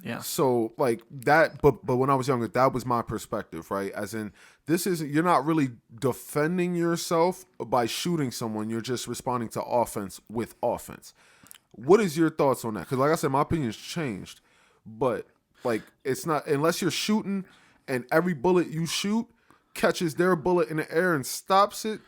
Yeah. So like that, but when I was younger, that was my perspective, right? As in, you're not really defending yourself by shooting someone. You're just responding to offense with offense. What is your thoughts on that? Because like I said, my opinion's changed, but like it's not, unless you're shooting and every bullet you shoot catches their bullet in the air and stops it.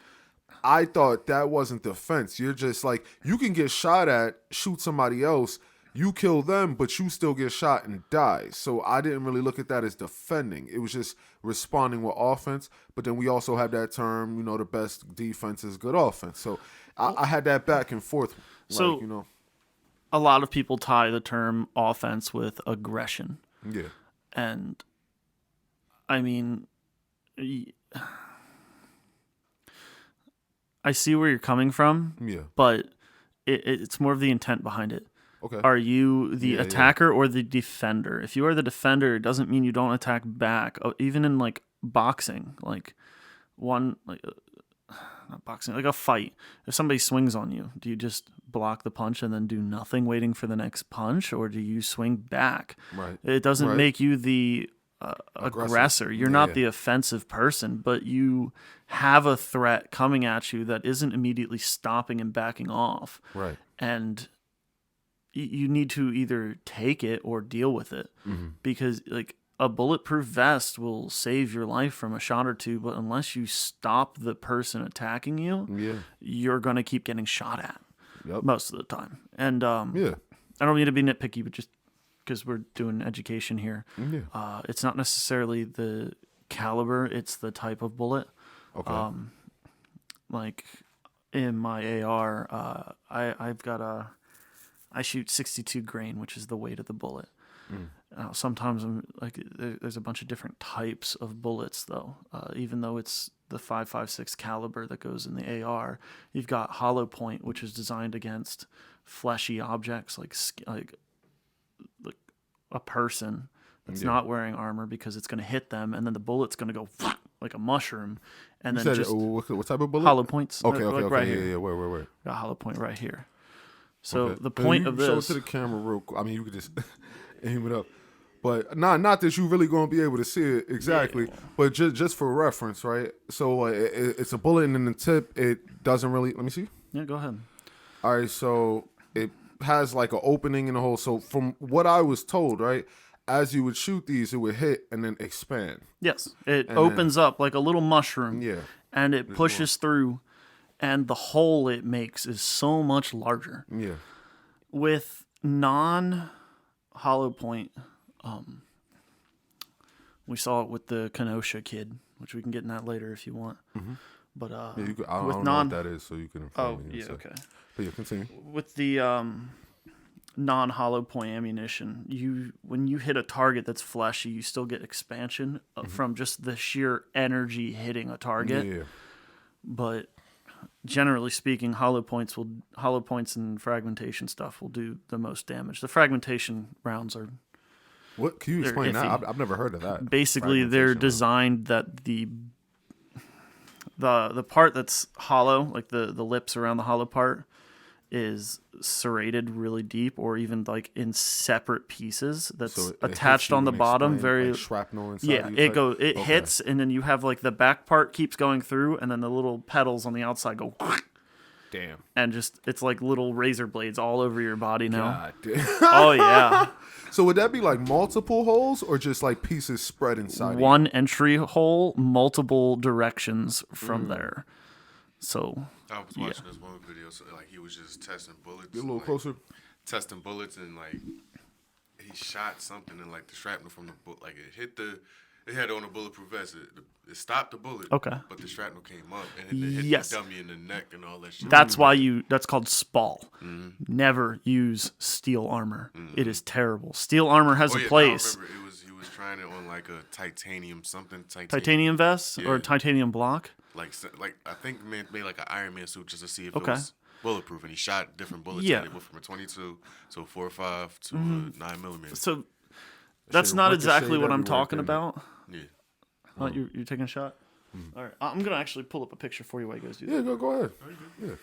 I thought that wasn't defense. You're just like, you can get shot at, shoot somebody else, you kill them, but you still get shot and die. So I didn't really look at that as defending. It was just responding with offense. But then we also had that term, the best defense is good offense. So I had that back and forth. So a lot of people tie the term offense with aggression. Yeah. And I mean, I see where you're coming from. Yeah. But it's more of the intent behind it. Okay. Are you the attacker or the defender? If you are the defender, it doesn't mean you don't attack back. Even in like boxing, like not boxing, like a fight. If somebody swings on you, do you just block the punch and then do nothing waiting for the next punch, or do you swing back? Right. It doesn't make you the aggressor. You're not the offensive person, but you have a threat coming at you that isn't immediately stopping and backing off. Right. And you need to either take it or deal with it, because like a bulletproof vest will save your life from a shot or two, but unless you stop the person attacking you, Yeah. you're going to keep getting shot at Yep. most of the time. And Yeah. I don't mean to be nitpicky, but just because we're doing education here, Yeah. it's not necessarily the caliber, it's the type of bullet. Okay. Like in my AR, I shoot 62 grain, which is the weight of the bullet. Sometimes there's a bunch of different types of bullets though. Even though it's the 5.56 caliber that goes in the AR, you've got hollow point, which is designed against fleshy objects like a person that's not wearing armor, because it's going to hit them, and then the bullet's going to go like a mushroom, and You then said, just what type of bullet? hollow points. Okay. like Okay. right Yeah. here. Yeah. Where? Got a hollow point right here. So Okay. the point of Show it this. to the camera real quick. I mean, you could just aim it up. But not that you really gonna be able to see it exactly, but just for reference, right? So it's a bullet, and in the tip, it doesn't really. Let me see. Yeah, go ahead. All right, so it has like an opening in the hole. So from what I was told, right, as you would shoot these, it would hit and then expand. Yes, it opens up like a little mushroom. Yeah. And it pushes through, and the hole it makes is so much larger. Yeah. With non-hollow point, we saw it with the Kenosha kid, which we can get in that later if you want. But Yeah, you could, I with don't know what that is, so you can inform me. yeah, okay. But yeah, continue. With the non-hollow point ammunition, when you hit a target that's fleshy, you still get expansion from just the sheer energy hitting a target. Yeah. But generally speaking, hollow points and fragmentation stuff will do the most damage. The fragmentation rounds are What can you explain that? iffy. I've never heard of that. basically they're Fragmentation, designed that the part that's hollow, like the lips around the hollow part, is serrated really deep, or even like in separate pieces that's So it attached hits you on the and bottom. explain, Very like shrapnel inside. yeah, you it type? it hits, and then you have like the back part keeps going through, and then the little petals on the outside go, Damn. and just it's like little razor blades all over your body now. God damn. Oh yeah, So would that be like multiple holes or just like pieces spread inside? one entry hole, multiple directions from there. So I was watching this one video, so like he was just testing bullets. Get a little like, closer. Testing bullets, and like he shot something, and like the shrapnel from the bullet, like it had on a bulletproof vest. It stopped the bullet. Okay. But the shrapnel came up and it hit Yes. the dummy in the neck and all that shit. that's why that's called SPAL. Never use steel armor. It is terrible. Steel armor has Oh, a yeah, place. No, I remember he was trying it on like a titanium something. Titanium vest or Yeah. titanium block. Like I think made like an Iron Man suit just to see if Okay. it was bulletproof, and he shot different bullets. Yeah. And it went from a 22 to a 4.5 to a 9mm. So that's shit not ricocheted exactly what I'm everywhere, talking didn't it? about. Yeah. Oh, you're taking a shot? All right. I'm going to actually pull up a picture for you while you guys do that. Yeah, go ahead. Yeah.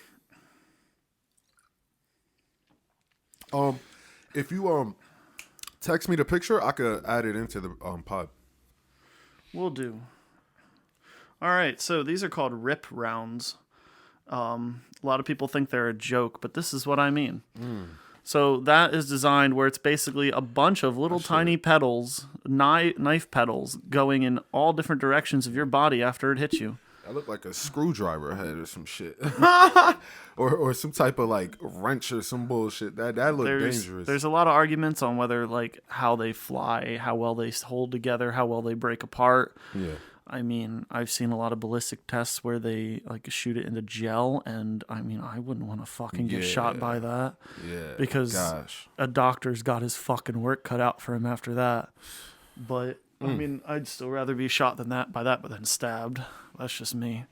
If you text me the picture, I could add it into the pod. Will do. All right. So these are called RIP rounds. A lot of people think they're a joke, but this is what I mean. So that is designed where it's basically a bunch of little tiny petals, knife petals, going in all different directions of your body after it hits you. That looked like a screwdriver head or some shit, or some type of like wrench or some bullshit. That looked dangerous. There's a lot of arguments on whether like how they fly, how well they hold together, how well they break apart. Yeah. I mean, I've seen a lot of ballistic tests where they like shoot it into gel, and I mean, I wouldn't want to fucking get shot by that. Yeah. Because a doctor's got his fucking work cut out for him after that. But I mean, I'd still rather be shot than that but then stabbed. That's just me.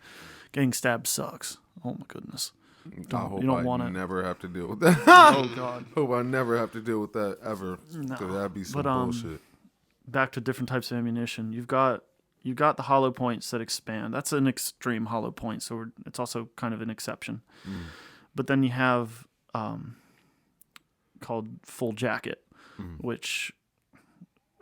Getting stabbed sucks. Oh my goodness. I hope you don't I want it. never have to deal with that. Oh god. Hope I never have to deal with that ever. Because that'd be some bullshit. Back to different types of ammunition. You've got the hollow points that expand. That's an extreme hollow point, so it's also kind of an exception. But then you have called full jacket, which,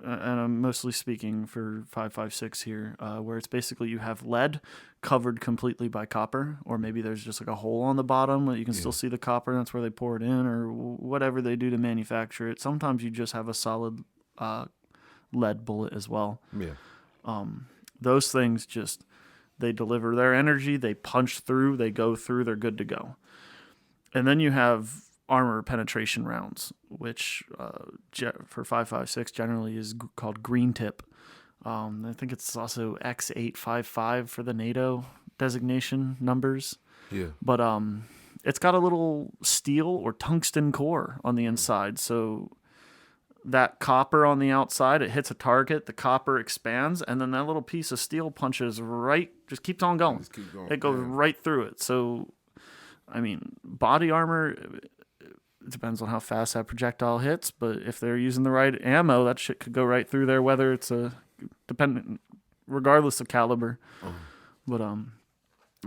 and I'm mostly speaking for 5.56 here, where it's basically you have lead covered completely by copper, or maybe there's just like a hole on the bottom where you can still see the copper, and that's where they pour it in, or whatever they do to manufacture it. Sometimes you just have a solid lead bullet as well. Yeah. Those things just, they deliver their energy, they punch through, they go through, they're good to go. And then you have armor penetration rounds, which for 5.56 generally is called green tip. I think it's also X855 for the NATO designation numbers. Yeah. But it's got a little steel or tungsten core on the inside. So that copper on the outside, it hits a target, the copper expands, and then that little piece of steel punches right, just keeps on going. Just keep going. It goes right through it. So, I mean, body armor, it depends on how fast that projectile hits, but if they're using the right ammo, that shit could go right through there, whether it's regardless of caliber. But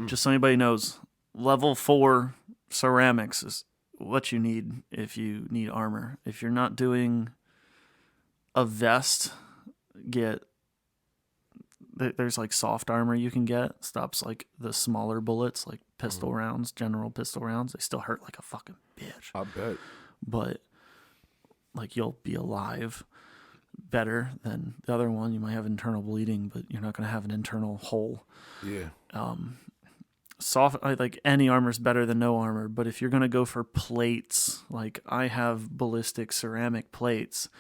just so anybody knows, level 4 ceramics is what you need if you need armor. If you're not doing a vest, there's like soft armor you can get. Stops like the smaller bullets, like pistol rounds, general pistol rounds. They still hurt like a fucking bitch. I bet. But like you'll be alive better than the other one. You might have internal bleeding, but you're not going to have an internal hole. Yeah. Soft, like any armor is better than no armor, but if you're going to go for plates, like I have ballistic ceramic plates,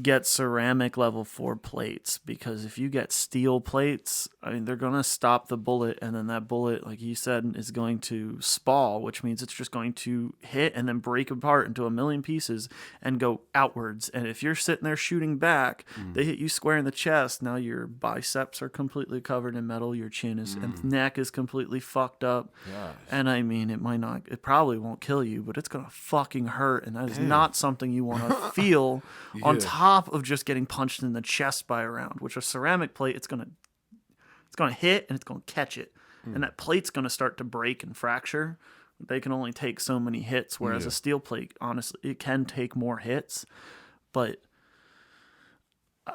get ceramic level 4 plates, because if you get steel plates, I mean, they're going to stop the bullet, and then that bullet, like you said, is going to spall, which means it's just going to hit and then break apart into a million pieces and go outwards. And if you're sitting there shooting back, they hit you square in the chest. Now your biceps are completely covered in metal, your chin is and neck is completely fucked up. Gosh. And I mean, it probably won't kill you, but it's going to fucking hurt, and that is not something you want to feel on top of just getting punched in the chest by a round. Which a ceramic plate, it's gonna hit and it's gonna catch it, and that plate's gonna start to break and fracture. They can only take so many hits, whereas a steel plate, honestly, it can take more hits, but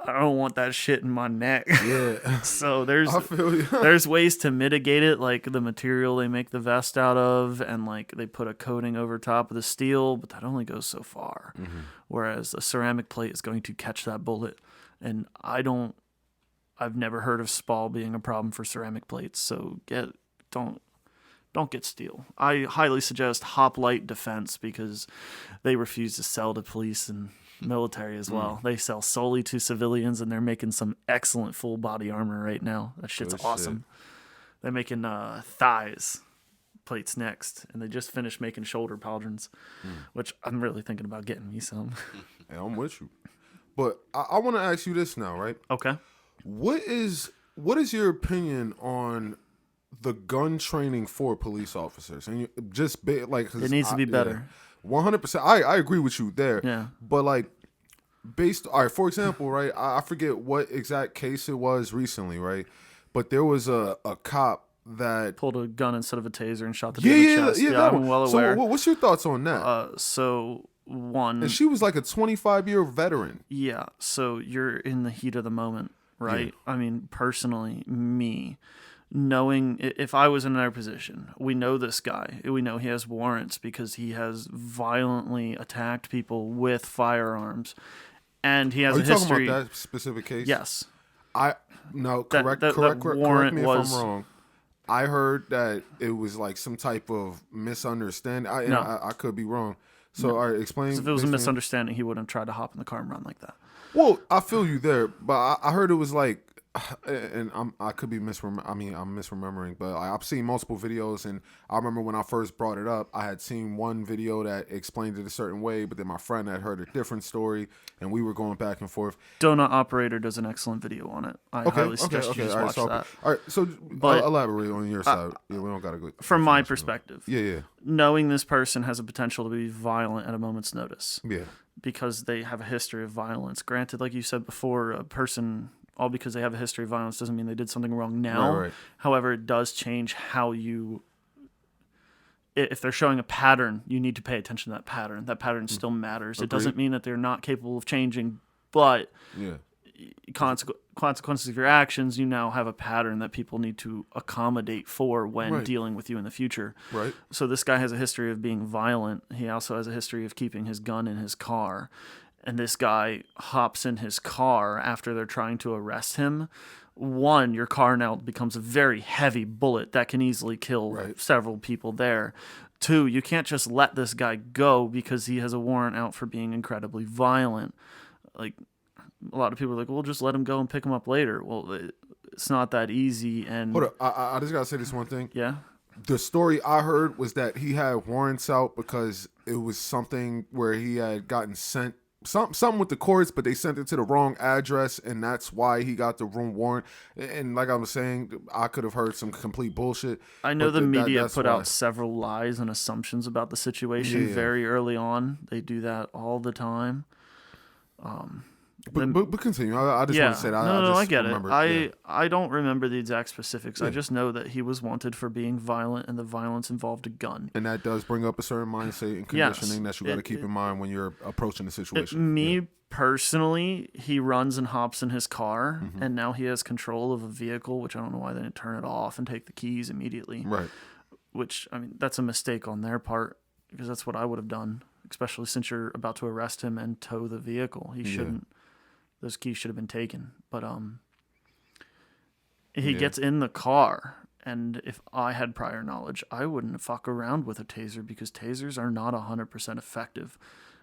I don't want that shit in my neck. Yeah. So I feel you. there's ways to mitigate it, like the material they make the vest out of, and like they put a coating over top of the steel, but that only goes so far. Whereas a ceramic plate is going to catch that bullet, and I've never heard of spall being a problem for ceramic plates. So don't get steel. I highly suggest Hoplite Defense, because they refuse to sell to police and military as well. They sell solely to civilians, and they're making some excellent full body armor right now. That shit's awesome. They're making thighs plates next, and they just finished making shoulder pauldrons, which I'm really thinking about getting me some. Hey, I'm with you. But I want to ask you this now, right? Okay. What is your opinion on the gun training for police officers? And It needs to be better. 100%. I agree with you there. Yeah. But like, all right, for example, right? I forget what exact case it was recently, right? But there was a cop that Pulled a gun instead of a taser and shot the dude in the chest. Yeah, I'm well aware. So what's your thoughts on that? And she was like a 25-year veteran. Yeah, so you're in the heat of the moment, right? I mean, personally, me, knowing if I was in their position, we know this guy. We know he has warrants because he has violently attacked people with firearms, and he has Are a you history. talking about that specific case? Yes. Correct me if I'm wrong. I heard that it was like some type of misunderstanding. I could be wrong. So, all right, explain. If it was a misunderstanding, he wouldn't have tried to hop in the car and run like that. Well, I feel you there, but I heard it was like, and I could be I'm misremembering, but I've seen multiple videos, and I remember when I first brought it up, I had seen one video that explained it a certain way, but then my friend had heard a different story, and we were going back and forth. Donut Operator does an excellent video on it. I highly suggest you just watch that. All right, so elaborate on your side. We don't gotta go. From my perspective, yeah, knowing this person has a potential to be violent at a moment's notice, because they have a history of violence. Granted, like you said before, a person, all because they have a history of violence doesn't mean they did something wrong now. Right. However, it does change how if they're showing a pattern, you need to pay attention to that pattern. That pattern still matters. Agreed. It doesn't mean that they're not capable of changing, but consequences of your actions, you now have a pattern that people need to accommodate for when dealing with you in the future. Right. So this guy has a history of being violent. He also has a history of keeping his gun in his car. and this guy hops in his car after they're trying to arrest him, one, your car now becomes a very heavy bullet that can easily kill Right. several people there. Two, you can't just let this guy go because he has a warrant out for being incredibly violent. Like, a lot of people are like, well, just let him go and pick him up later. Well, it's not that easy. And Hold up, I just gotta say this one thing. yeah, The story I heard was that he had warrants out because it was something where he had gotten sent something with the courts, but they sent it to the wrong address, and that's why he got the wrong warrant. And like I was saying, I could have heard some complete bullshit. I know but the media that's put why. out several lies and assumptions about the situation Yeah. very early on. They do that all the time. But continue. I just want to say that. No, just I get it. remembered, I don't remember the exact specifics. I Yeah. just know that he was wanted for being violent, and the violence involved a gun. And that does bring up a certain mindset and Yes. conditioning that you got to keep in mind when you're approaching the situation. Personally, he runs and hops in his car, Mm-hmm. and now he has control of a vehicle, which I don't know why they didn't turn it off and take the keys immediately. Right. Which, I mean, that's a mistake on their part, because that's what I would have done, especially since you're about to arrest him and tow the vehicle. He shouldn't. Those keys should have been taken. But he gets in the car, and if I had prior knowledge, I wouldn't fuck around with a taser, because tasers are not 100% effective.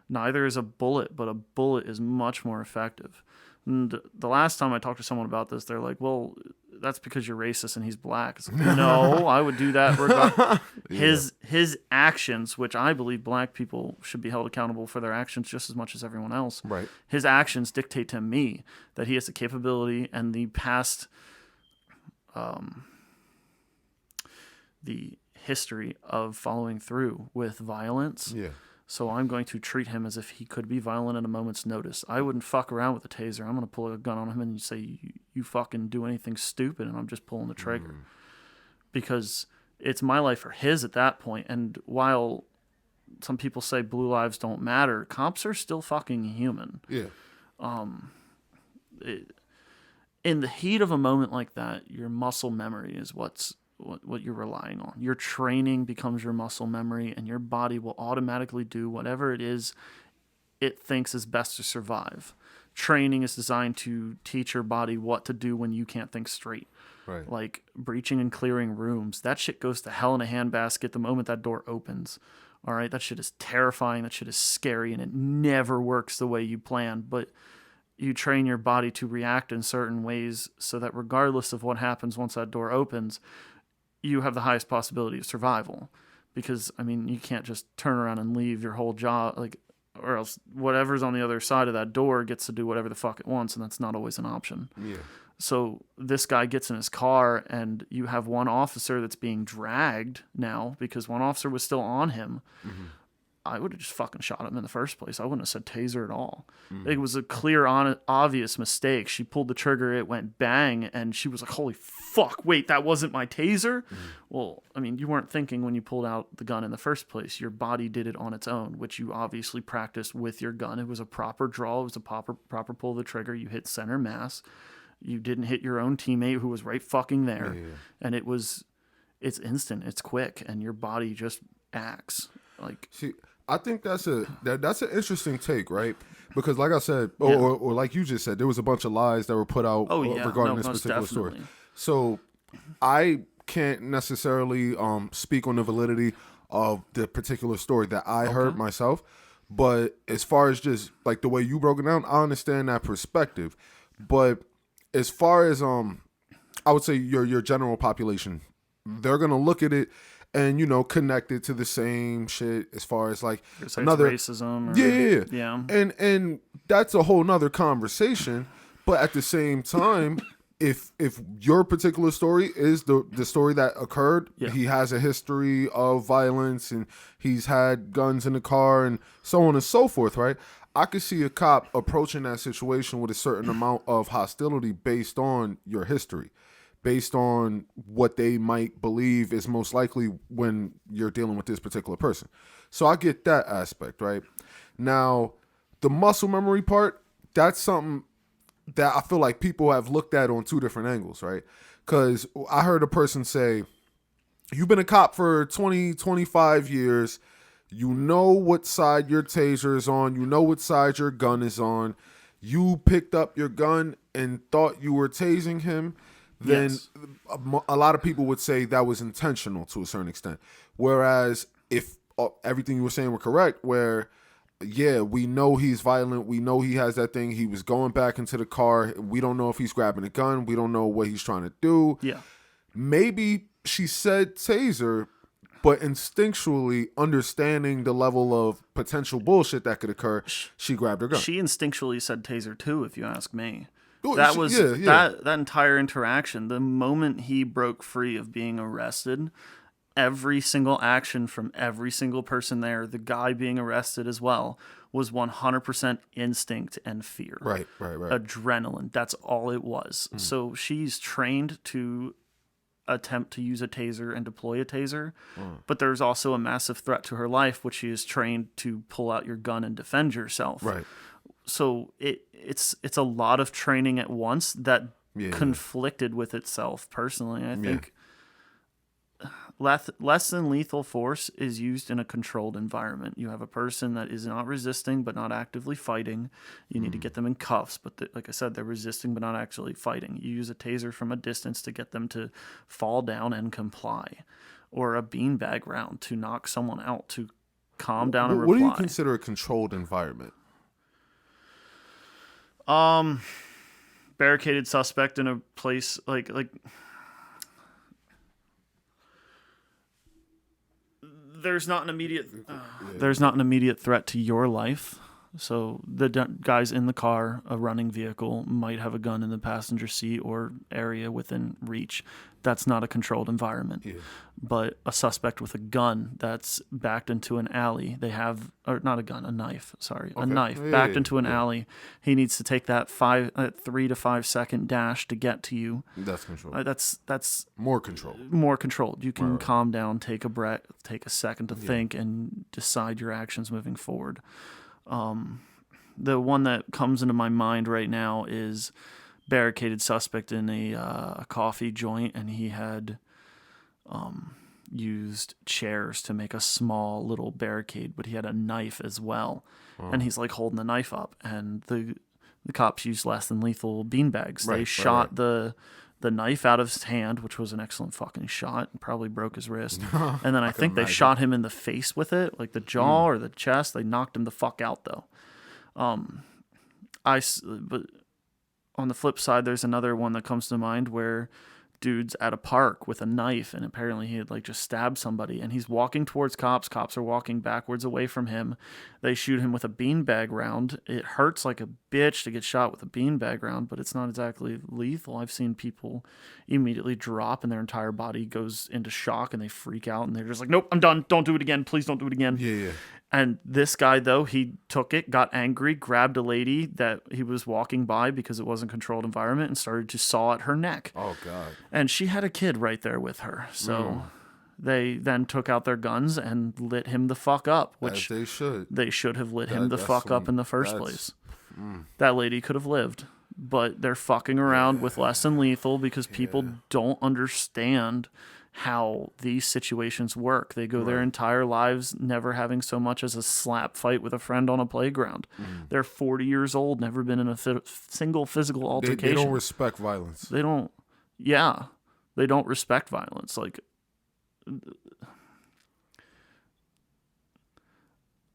Neither is a bullet, but a bullet is much more effective. And the last time I talked to someone about this, they're like, well, that's because you're racist and he's black. It's like, no, I would do that regardless. His actions, which I believe black people should be held accountable for their actions just as much as everyone else. Right. His actions dictate to me that he has the capability and the past, the history of following through with violence. Yeah. So I'm going to treat him as if he could be violent at a moment's notice. I wouldn't fuck around with a taser. I'm going to pull a gun on him and say, you fucking do anything stupid, and I'm just pulling the trigger. Because it's my life or his at that point. And while some people say blue lives don't matter, cops are still fucking human. Yeah. In the heat of a moment like that, your muscle memory is what you're relying on. Your training becomes your muscle memory, and your body will automatically do whatever it is it thinks is best to survive. Training is designed to teach your body what to do when you can't think straight. Right. Like breaching and clearing rooms. That shit goes to hell in a handbasket the moment that door opens. All right, that shit is terrifying. That shit is scary, and it never works the way you planned. But you train your body to react in certain ways so that regardless of what happens once that door opens, you have the highest possibility of survival. Because, I mean, you can't just turn around and leave your whole job, like, or else whatever's on the other side of that door gets to do whatever the fuck it wants, and that's not always an option. Yeah. So this guy gets in his car, and you have one officer that's being dragged now because one officer was still on him. Mm-hmm. I would have just fucking shot him in the first place. I wouldn't have said taser at all. It was a clear, obvious mistake. She pulled the trigger, it went bang, and she was like, holy fuck, wait, that wasn't my taser? Well, I mean, you weren't thinking when you pulled out the gun in the first place. Your body did it on its own, which you obviously practiced with your gun. It was a proper draw. It was a proper pull of the trigger. You hit center mass. You didn't hit your own teammate who was right fucking there. Yeah. And it's instant, it's quick, and your body just acts. Like, See, I think that's an interesting take, right? Because like I said, or like you just said, there was a bunch of lies that were put out regarding this most particular definitely. story. So I can't necessarily speak on the validity of the particular story that I heard myself. But as far as just like the way you broke it down, I understand that perspective. But as far as I would say your general population, they're gonna look at it and connect it to the same shit as far as like another racism. Yeah. And that's a whole nother conversation. But at the same time, if your particular story is the story that occurred, he has a history of violence and he's had guns in the car and so on and so forth, right? I could see a cop approaching that situation with a certain amount of hostility based on your history, based on what they might believe is most likely when you're dealing with this particular person. So I get that aspect, right? Now, the muscle memory part, that's something that I feel like people have looked at on two different angles, right? Because I heard a person say, you've been a cop for 20, 25 years, You know what side your taser is on. You know what side your gun is on. You picked up your gun and thought you were tasing him. Then Yes. a lot of people would say that was intentional to a certain extent. Whereas if everything you were saying were correct, where, yeah, we know he's violent. We know he has that thing. He was going back into the car. We don't know if he's grabbing a gun. We don't know what he's trying to do. Yeah. Maybe she said taser, but instinctually understanding the level of potential bullshit that could occur, she grabbed her gun. She instinctually said taser too, if you ask me. Oh, That she- was yeah. that entire interaction. The moment he broke free of being arrested, every single action from every single person there, the guy being arrested as well, was 100% instinct and fear. Right. Adrenaline. That's all it was. So she's trained to attempt to use a taser and deploy a taser, but there's also a massive threat to her life, which she is trained to pull out your gun and defend yourself. Right. So it's a lot of training at once that conflicted with itself. Personally, I think less than lethal force is used in a controlled environment. You have a person that is not resisting but not actively fighting. You need to get them in cuffs, but like I said, they're resisting but not actually fighting. You use a taser from a distance to get them to fall down and comply, or a beanbag round to knock someone out, to calm down and reply. What do you consider a controlled environment? Barricaded suspect in a place like there's not an immediate threat to your life. So the guys in the car, a running vehicle, might have a gun in the passenger seat or area within reach. That's not a controlled environment. Yeah. But a suspect with a gun that's backed into an alley, they have, or not a gun, a knife. Sorry, a knife backed into an alley. He needs to take that 3 to 5 second dash to get to you. That's controlled. That's More controlled. more controlled. You can calm down, take a breath, take a second to think, and decide your actions moving forward. The one that comes into my mind right now is barricaded suspect in a coffee joint, and he had used chairs to make a small little barricade, but he had a knife as well. And he's like holding the knife up, and the cops used less than lethal beanbags. They shot the knife out of his hand, which was an excellent fucking shot, and probably broke his wrist. And then I think they shot him in the face with it, like the jaw or the chest. They knocked him the fuck out, though. But on the flip side, there's another one that comes to mind where dude's at a park with a knife, and apparently he had like just stabbed somebody, and he's walking towards cops. Cops are walking backwards away from him. They shoot him with a beanbag round. It hurts like a bitch to get shot with a beanbag round, but it's not exactly lethal. I've seen people immediately drop and their entire body goes into shock and they freak out and they're just like, nope, I'm done. Don't do it again. Please don't do it again. Yeah. And this guy, though, he took it, got angry, grabbed a lady that he was walking by because it wasn't a controlled environment, and started to saw at her neck. Oh, God. And she had a kid right there with her. So they then took out their guns and lit him the fuck up, which As they should. they should have lit him the fuck up in the first place. That lady could have lived. But they're fucking around with less than lethal because people don't understand how these situations work. They go their entire lives never having so much as a slap fight with a friend on a playground. They're 40 years old, never been in a single physical altercation. They don't respect violence. They don't respect violence. Like,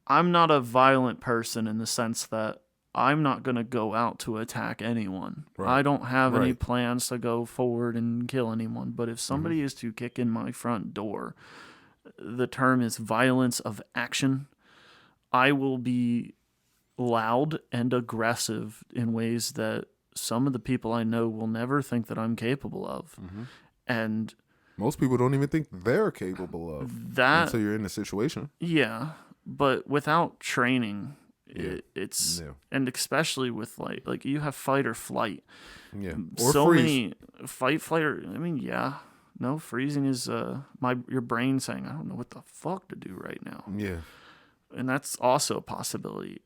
I'm not a violent person in the sense that I'm not going to go out to attack anyone. I don't have any plans to go forward and kill anyone. But if somebody is to kick in my front door, the term is violence of action. I will be loud and aggressive in ways that some of the people I know will never think that I'm capable of. And most people don't even think they're capable of that. until you're in a situation. Yeah. But without training, it's and especially with like you have fight or flight. Yeah. Or so freeze. many fight, flight, or no, freezing is your brain saying, I don't know what the fuck to do right now. Yeah. And that's also a possibility.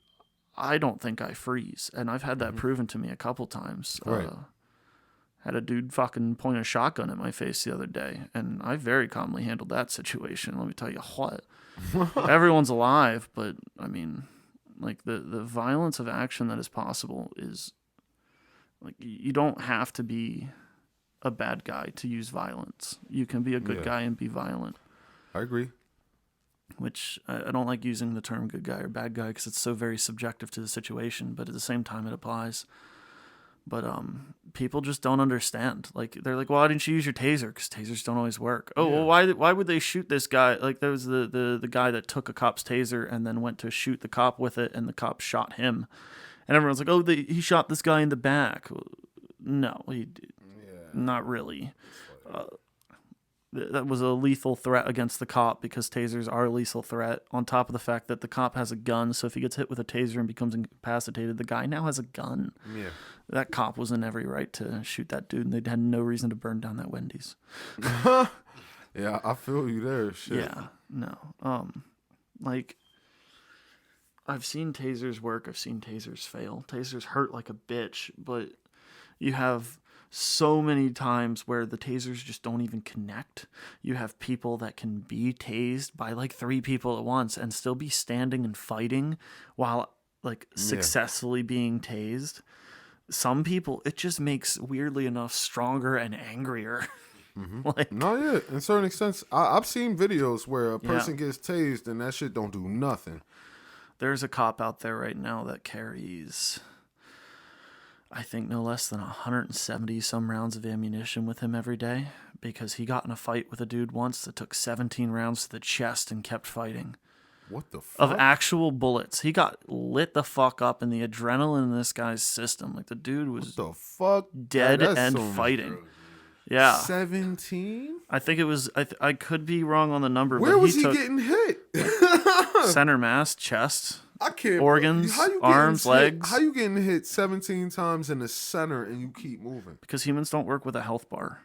I don't think I freeze, and I've had that proven to me a couple times. Right. Had a dude fucking point a shotgun at my face the other day, and I very calmly handled that situation. Let me tell you what. Everyone's alive, but I mean, like the violence of action that is possible is like you don't have to be a bad guy to use violence. You can be a good guy and be violent. I agree. Which I don't like using the term good guy or bad guy because it's so very subjective to the situation, but at the same time it applies. But people just don't understand. Like they're like, "Well, why didn't you use your taser?" Because tasers don't always work. Oh, well, why would they shoot this guy? Like there was the guy that took a cop's taser and then went to shoot the cop with it, and the cop shot him. And everyone's like, "Oh, he shot this guy in the back." No, he did. Not really. That was a lethal threat against the cop because tasers are a lethal threat. On top of the fact that the cop has a gun, so if he gets hit with a taser and becomes incapacitated, the guy now has a gun. Yeah. That cop was in every right to shoot that dude, and they had no reason to burn down that Wendy's. Yeah, I feel you there. Shit. Yeah, no. Like, I've seen tasers work. I've seen tasers fail. Tasers hurt like a bitch, but you have so many times where the tasers just don't even connect. You have people that can be tased by like 3 people at once and still be standing and fighting while like successfully being tased. Some people, it just makes, weirdly enough, stronger and angrier. Like, no, yeah, in certain extents, I've seen videos where a person gets tased and that shit don't do nothing. There's a cop out there right now that carries, I think, no less than 170 some rounds of ammunition with him every day because he got in a fight with a dude once that took 17 rounds to the chest and kept fighting. What the fuck? Of actual bullets. He got lit the fuck up, and the adrenaline in this guy's system. Like, the dude was what the fuck? Dead and fighting. Yeah. 17? I think it was, I could be wrong on the number. Where but was he getting hit? Center mass, chest. I can't. Organs, arms, legs. How you getting hit 17 times in the center and you keep moving? Because humans don't work with a health bar.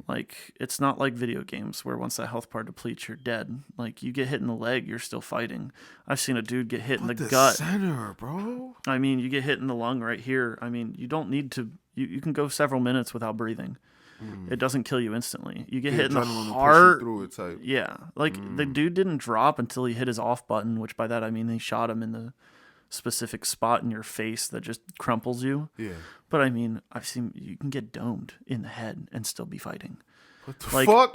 Like, it's not like video games where once that health bar depletes, you're dead. Like, you get hit in the leg, you're still fighting. I've seen a dude get hit in the gut. Center, bro. I mean, you get hit in the lung right here. I mean, you don't need to. You can go several minutes without breathing. It doesn't kill you instantly. You get hit in the heart. Through it type. Yeah, like the dude didn't drop until he hit his off button, which by that I mean they shot him in the specific spot in your face that just crumples you. Yeah. But I mean, I've seen you can get domed in the head and still be fighting. What the like fuck?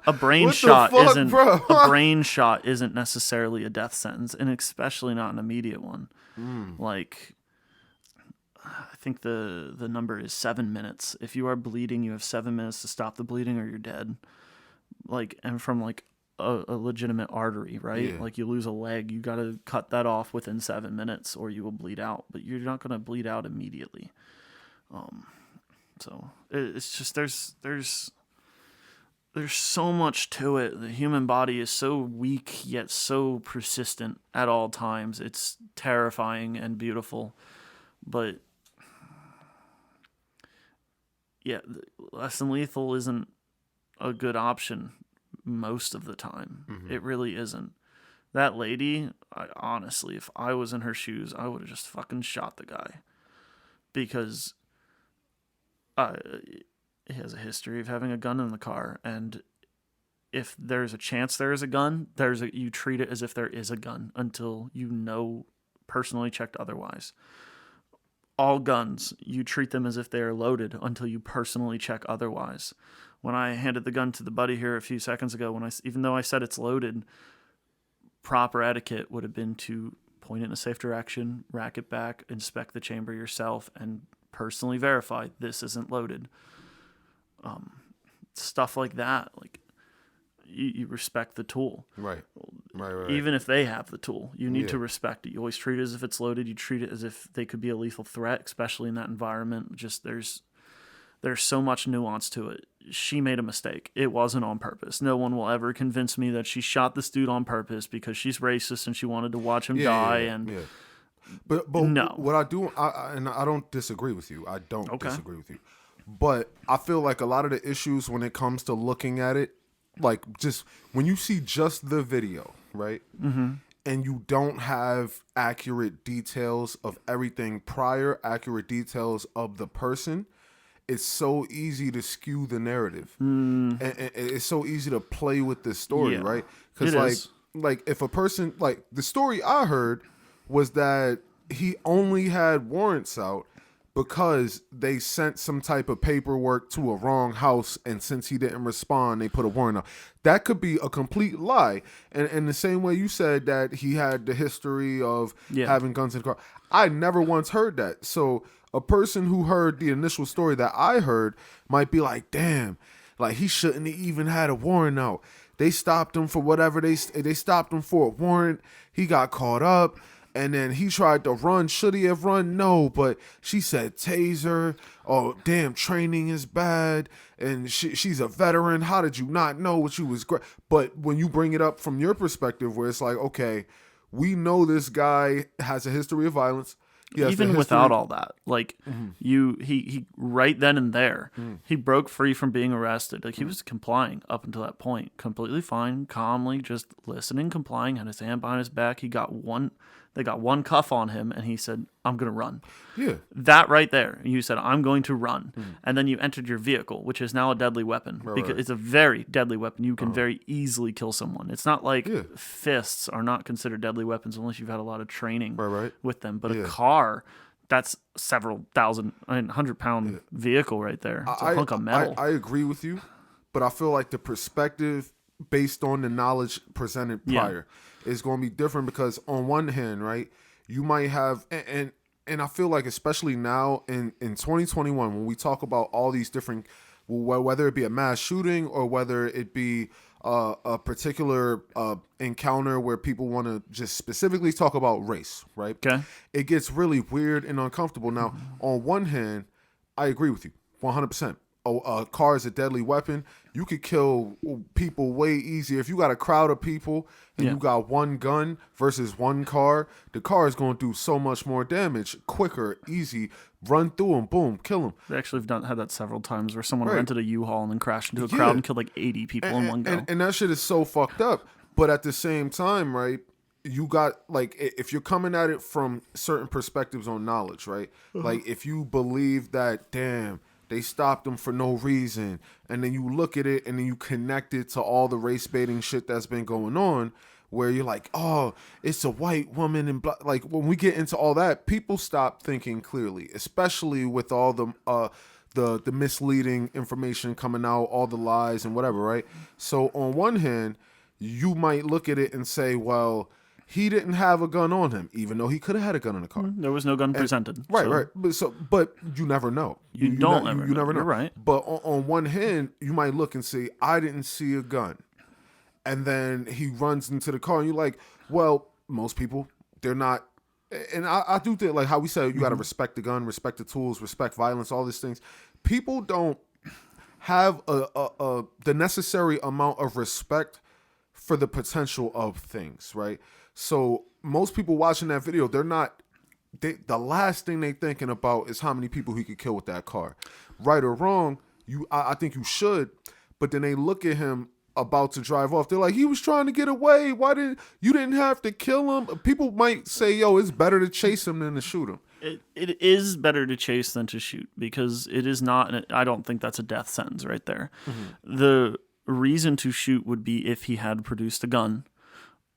a brain shot isn't bro? a brain shot isn't necessarily a death sentence, and especially not an immediate one. Like, I think the number is 7 minutes. If you are bleeding, you have 7 minutes to stop the bleeding, or you're dead. Like, and from like a legitimate artery, right? Yeah. Like, you lose a leg, you got to cut that off within 7 minutes, or you will bleed out. But you're not going to bleed out immediately. So it's just there's so much to it. The human body is so weak yet so persistent at all times. It's terrifying and beautiful, but yeah, less than lethal isn't a good option most of the time. It really isn't. That lady, honestly, if I was in her shoes, I would have just fucking shot the guy because he has a history of having a gun in the car, and if there's a chance there is a gun, you treat it as if there is a gun until you know personally checked otherwise. All guns, you treat them as if they are loaded until you personally check otherwise. When I handed the gun to the buddy here a few seconds ago, even though I said it's loaded, proper etiquette would have been to point it in a safe direction, rack it back, inspect the chamber yourself, and personally verify this isn't loaded. Stuff like that, like you respect the tool, right. Even if they have the tool, you need to respect it. You always treat it as if it's loaded. You treat it as if they could be a lethal threat, especially in that environment. Just there's so much nuance to it. She made a mistake. It wasn't on purpose. No one will ever convince me that she shot this dude on purpose because she's racist and she wanted to watch him die. But no, what I do, and I don't disagree with you. I don't disagree with you. But I feel like a lot of the issues when it comes to looking at it, like just when you see just the video, right? And you don't have accurate details of everything prior, accurate details of the person, it's so easy to skew the narrative, and it's so easy to play with the story, Yeah, right? Because it is. like if a person, like the story I heard was that he only had warrants out because they sent some type of paperwork to a wrong house, and since he didn't respond, they put a warrant out. That could be a complete lie. And in the same way you said that he had the history of having guns in the car, I never once heard that. So a person who heard the initial story that I heard might be like, damn, like he shouldn't have even had a warrant out. They stopped him for whatever they stopped him for a warrant. He got caught up. And then he tried to run. Should he have run? No, but she said taser. Oh, damn, training is bad. And she's a veteran. How did you not know what she was great? But when you bring it up from your perspective, where it's like, okay, we know this guy has a history of violence. Even without all that, like he right then and there, he broke free from being arrested. Like he was complying up until that point, completely fine, calmly, just listening, complying, had his hand behind his back. They got one cuff on him, and he said, "I'm gonna run." Yeah, that right there, you said, "I'm going to run," and then you entered your vehicle, which is now a deadly weapon because it's a very deadly weapon. You can very easily kill someone. It's not like fists are not considered deadly weapons unless you've had a lot of training with them. But a car, that's several thousand, 100-pound vehicle right there. It's a hunk of metal. I agree with you, but I feel like the perspective based on the knowledge presented prior is going to be different because on one hand, right, you might have, and I feel like especially now in 2021, when we talk about all these different, whether it be a mass shooting or whether it be a particular encounter where people want to just specifically talk about race, right? Okay. It gets really weird and uncomfortable. Now, on one hand, I agree with you 100%. A car is a deadly weapon. You could kill people way easier. If you got a crowd of people and you got one gun versus one car, the car is going to do so much more damage, quicker, easy. Run through them, boom, kill them. They actually have had that several times where someone rented a U-Haul and then crashed into a crowd and killed like 80 people in one go. And that shit is so fucked up. But at the same time, right, you got, like, if you're coming at it from certain perspectives on knowledge, right? Like, if you believe that, damn, they stopped them for no reason, and then you look at it and then you connect it to all the race baiting shit that's been going on, where you're like, oh, it's a white woman and like when we get into all that, people stop thinking clearly, especially with all the misleading information coming out, all the lies and whatever, right? So on one hand, you might look at it and say, well, he didn't have a gun on him, even though he could have had a gun in the car. There was no gun presented. Right. But you never know. You never know. You're right. But on one hand, you might look and say, I didn't see a gun. And then he runs into the car, and you're like, well, most people, they're not. And I do think, like how we said, you got to respect the gun, respect the tools, respect violence, all these things. People don't have the necessary amount of respect for the potential of things, right? So most people watching that video, the last thing they thinking about is how many people he could kill with that car. Right or wrong, I think you should, but then they look at him about to drive off. They're like, he was trying to get away. You didn't have to kill him? People might say, yo, it's better to chase him than to shoot him. It is better to chase than to shoot because it is not, I don't think that's a death sentence right there. The reason to shoot would be if he had produced a gun,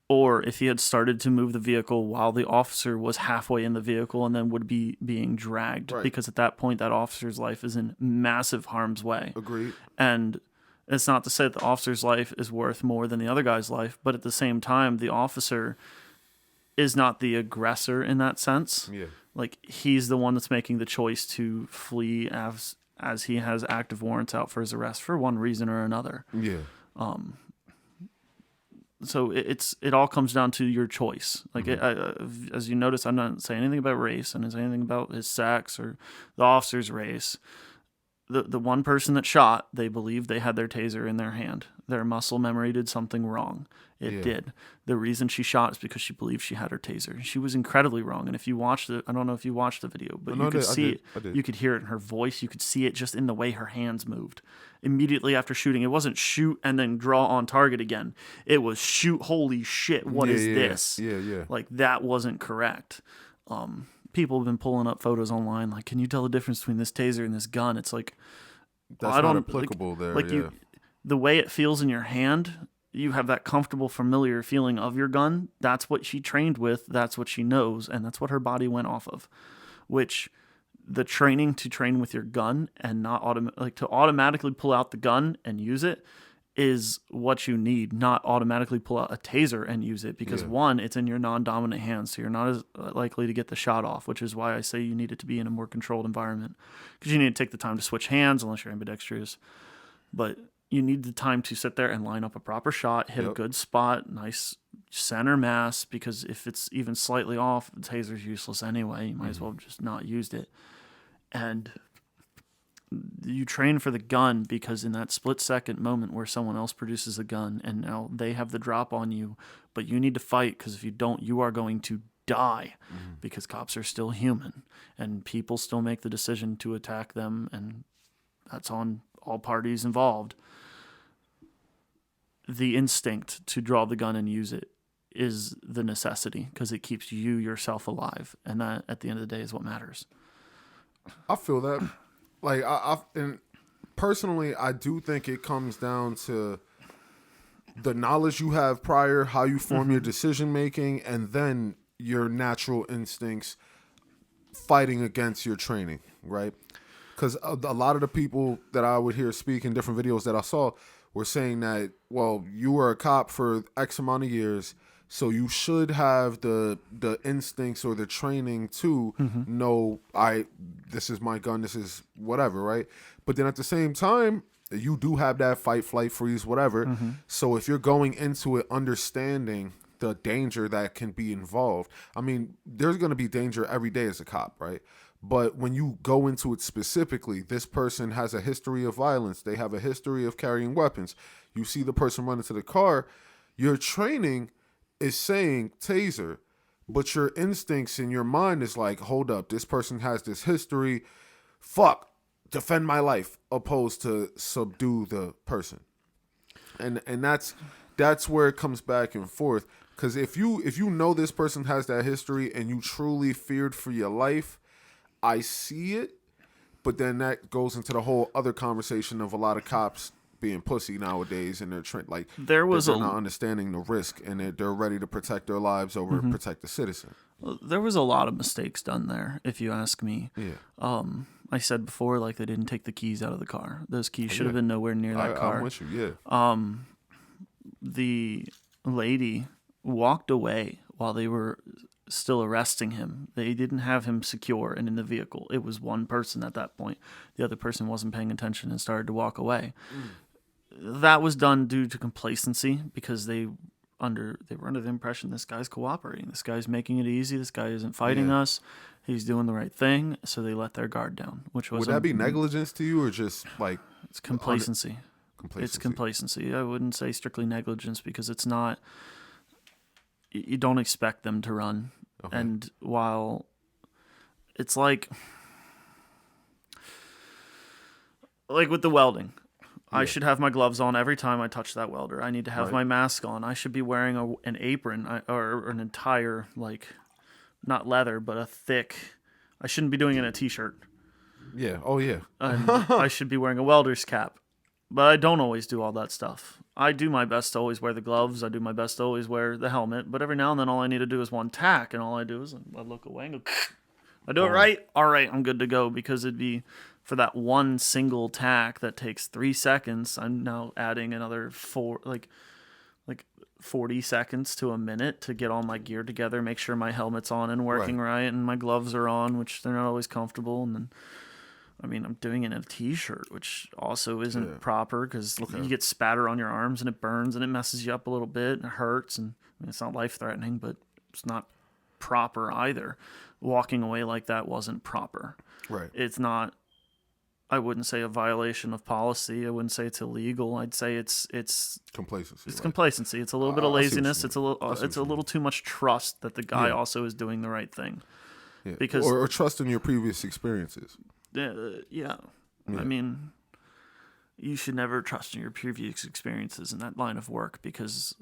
or if he had started to move the vehicle while the officer was halfway in the vehicle and then would be being dragged. Right. Because at that point, that officer's life is in massive harm's way. Agreed. And it's not to say that the officer's life is worth more than the other guy's life, but at the same time, the officer is not the aggressor in that sense. Yeah. Like, he's the one that's making the choice to flee as he has active warrants out for his arrest for one reason or another. Yeah. So it all comes down to your choice. Like, as you notice, I'm not saying anything about race. I'm not saying anything about his sex or the officer's race. The one person that shot, they believed they had their taser in their hand. Their muscle memory did something wrong. It did. The reason she shot is because she believed she had her taser. She was incredibly wrong. And if you watched it, I don't know if you watched the video, but you could see it. You could hear it in her voice. You could see it just in the way her hands moved. Immediately after shooting, it wasn't shoot and then draw on target again. It was shoot, holy shit, what is this? Yeah. Like, that wasn't correct. people have been pulling up photos online. Like, can you tell the difference between this taser and this gun? It's like, That's I not don't applicable there. like Yeah. the way it feels in your hand. You have that comfortable, familiar feeling of your gun. That's what she trained with. That's what she knows, and that's what her body went off of. Which the training to train with your gun and not to automatically pull out the gun and use it is what you need. Not automatically pull out a taser and use it, because one, it's in your non-dominant hands, so you're not as likely to get the shot off. Which is why I say you need it to be in a more controlled environment, because you need to take the time to switch hands unless you're ambidextrous. But you need the time to sit there and line up a proper shot, hit a good spot, nice center mass, because if it's even slightly off, the taser's useless anyway. You might as well just not used it. And you train for the gun, because in that split-second moment where someone else produces a gun and now they have the drop on you, but you need to fight, because if you don't, you are going to die, because cops are still human and people still make the decision to attack them, and that's on all parties involved. The instinct to draw the gun and use it is the necessity, because it keeps you yourself alive, and that at the end of the day is what matters. I feel that. Like and personally, I do think it comes down to the knowledge you have prior, how you form your decision making, and then your natural instincts fighting against your training, right? Because a lot of the people that I would hear speak in different videos that I saw were saying that, well, you were a cop for X amount of years, so you should have the instincts or the training to know, this is my gun, this is whatever, right? But then at the same time, you do have that fight, flight, freeze, whatever. So if you're going into it understanding the danger that can be involved, I mean, there's going to be danger every day as a cop, right? But when you go into it specifically, this person has a history of violence. They have a history of carrying weapons. You see the person run into the car. Your training is saying taser, but your instincts in your mind is like, hold up, this person has this history. Fuck, defend my life, opposed to subdue the person. And that's where it comes back and forth. Because if you know this person has that history and you truly feared for your life, I see it, but then that goes into the whole other conversation of a lot of cops being pussy nowadays, and they're not understanding the risk, and they're ready to protect their lives over protect the citizen. There was a lot of mistakes done there, if you ask me. Yeah. I said before, like, they didn't take the keys out of the car. Those keys should have been nowhere near that car. I'm with you, yeah. The lady walked away while they were still arresting him. They didn't have him secure and in the vehicle. It was one person at that point. The other person wasn't paying attention and started to walk away. That was done due to complacency, because they were under the impression this guy's cooperating. This guy's making it easy. This guy isn't fighting us. He's doing the right thing. So they let their guard down, which was... Would that be negligence to you, or just like... It's complacency. It's complacency. I wouldn't say strictly negligence, because it's not... You don't expect them to run. Okay. And while it's like with the welding, I should have my gloves on every time I touch that welder. I need to have my mask on. I should be wearing an apron or an entire, like, not leather, but a thick... I shouldn't be doing it in a t-shirt. Yeah. Oh, yeah. And I should be wearing a welder's cap. But I don't always do all that stuff. I do my best to always wear the gloves. I do my best to always wear the helmet. But every now and then, all I need to do is one tack. And all I do is I look away and go, I do it right? All right, I'm good to go. Because it'd be for that one single tack that takes 3 seconds. I'm now adding another 40 seconds to a minute to get all my gear together, make sure my helmet's on and working right, and my gloves are on, which they're not always comfortable. And then, I mean, I'm doing it in a t-shirt, which also isn't proper, because you get spatter on your arms and it burns and it messes you up a little bit and it hurts. And I mean, it's not life-threatening, but it's not proper either. Walking away like that wasn't proper. Right. It's not, I wouldn't say a violation of policy. I wouldn't say it's illegal. I'd say it's complacency. It's complacency. It's a little bit of laziness. It's a little too much trust that the guy also is doing the right thing. Yeah. Because or trust in your previous experiences. Yeah. I mean, you should never trust in your previous experiences in that line of work, because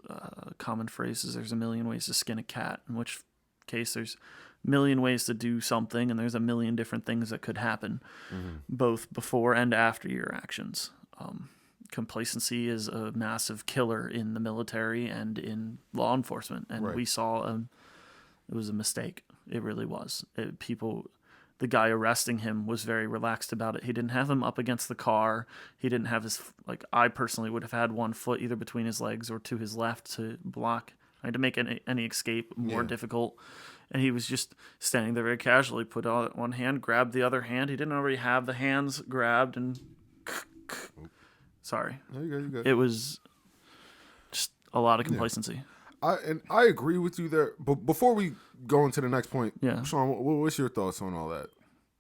common phrase is there's a million ways to skin a cat, in which case there's million ways to do something, and there's a million different things that could happen, both before and after your actions. Complacency is a massive killer in the military and in law enforcement, and Right. we saw it was a mistake. It really was. The guy arresting him was very relaxed about it. He didn't have him up against the car. He didn't have his, like, I personally would have had one foot either between his legs or to his left to block. I had to make any escape more difficult. And he was just standing there very casually, put out one hand, grabbed the other hand. He didn't already have the hands grabbed, and sorry. No, you good. It was just a lot of complacency. I agree with you there. But before we go into the next point, Yeah. Sean, what's your thoughts on all that?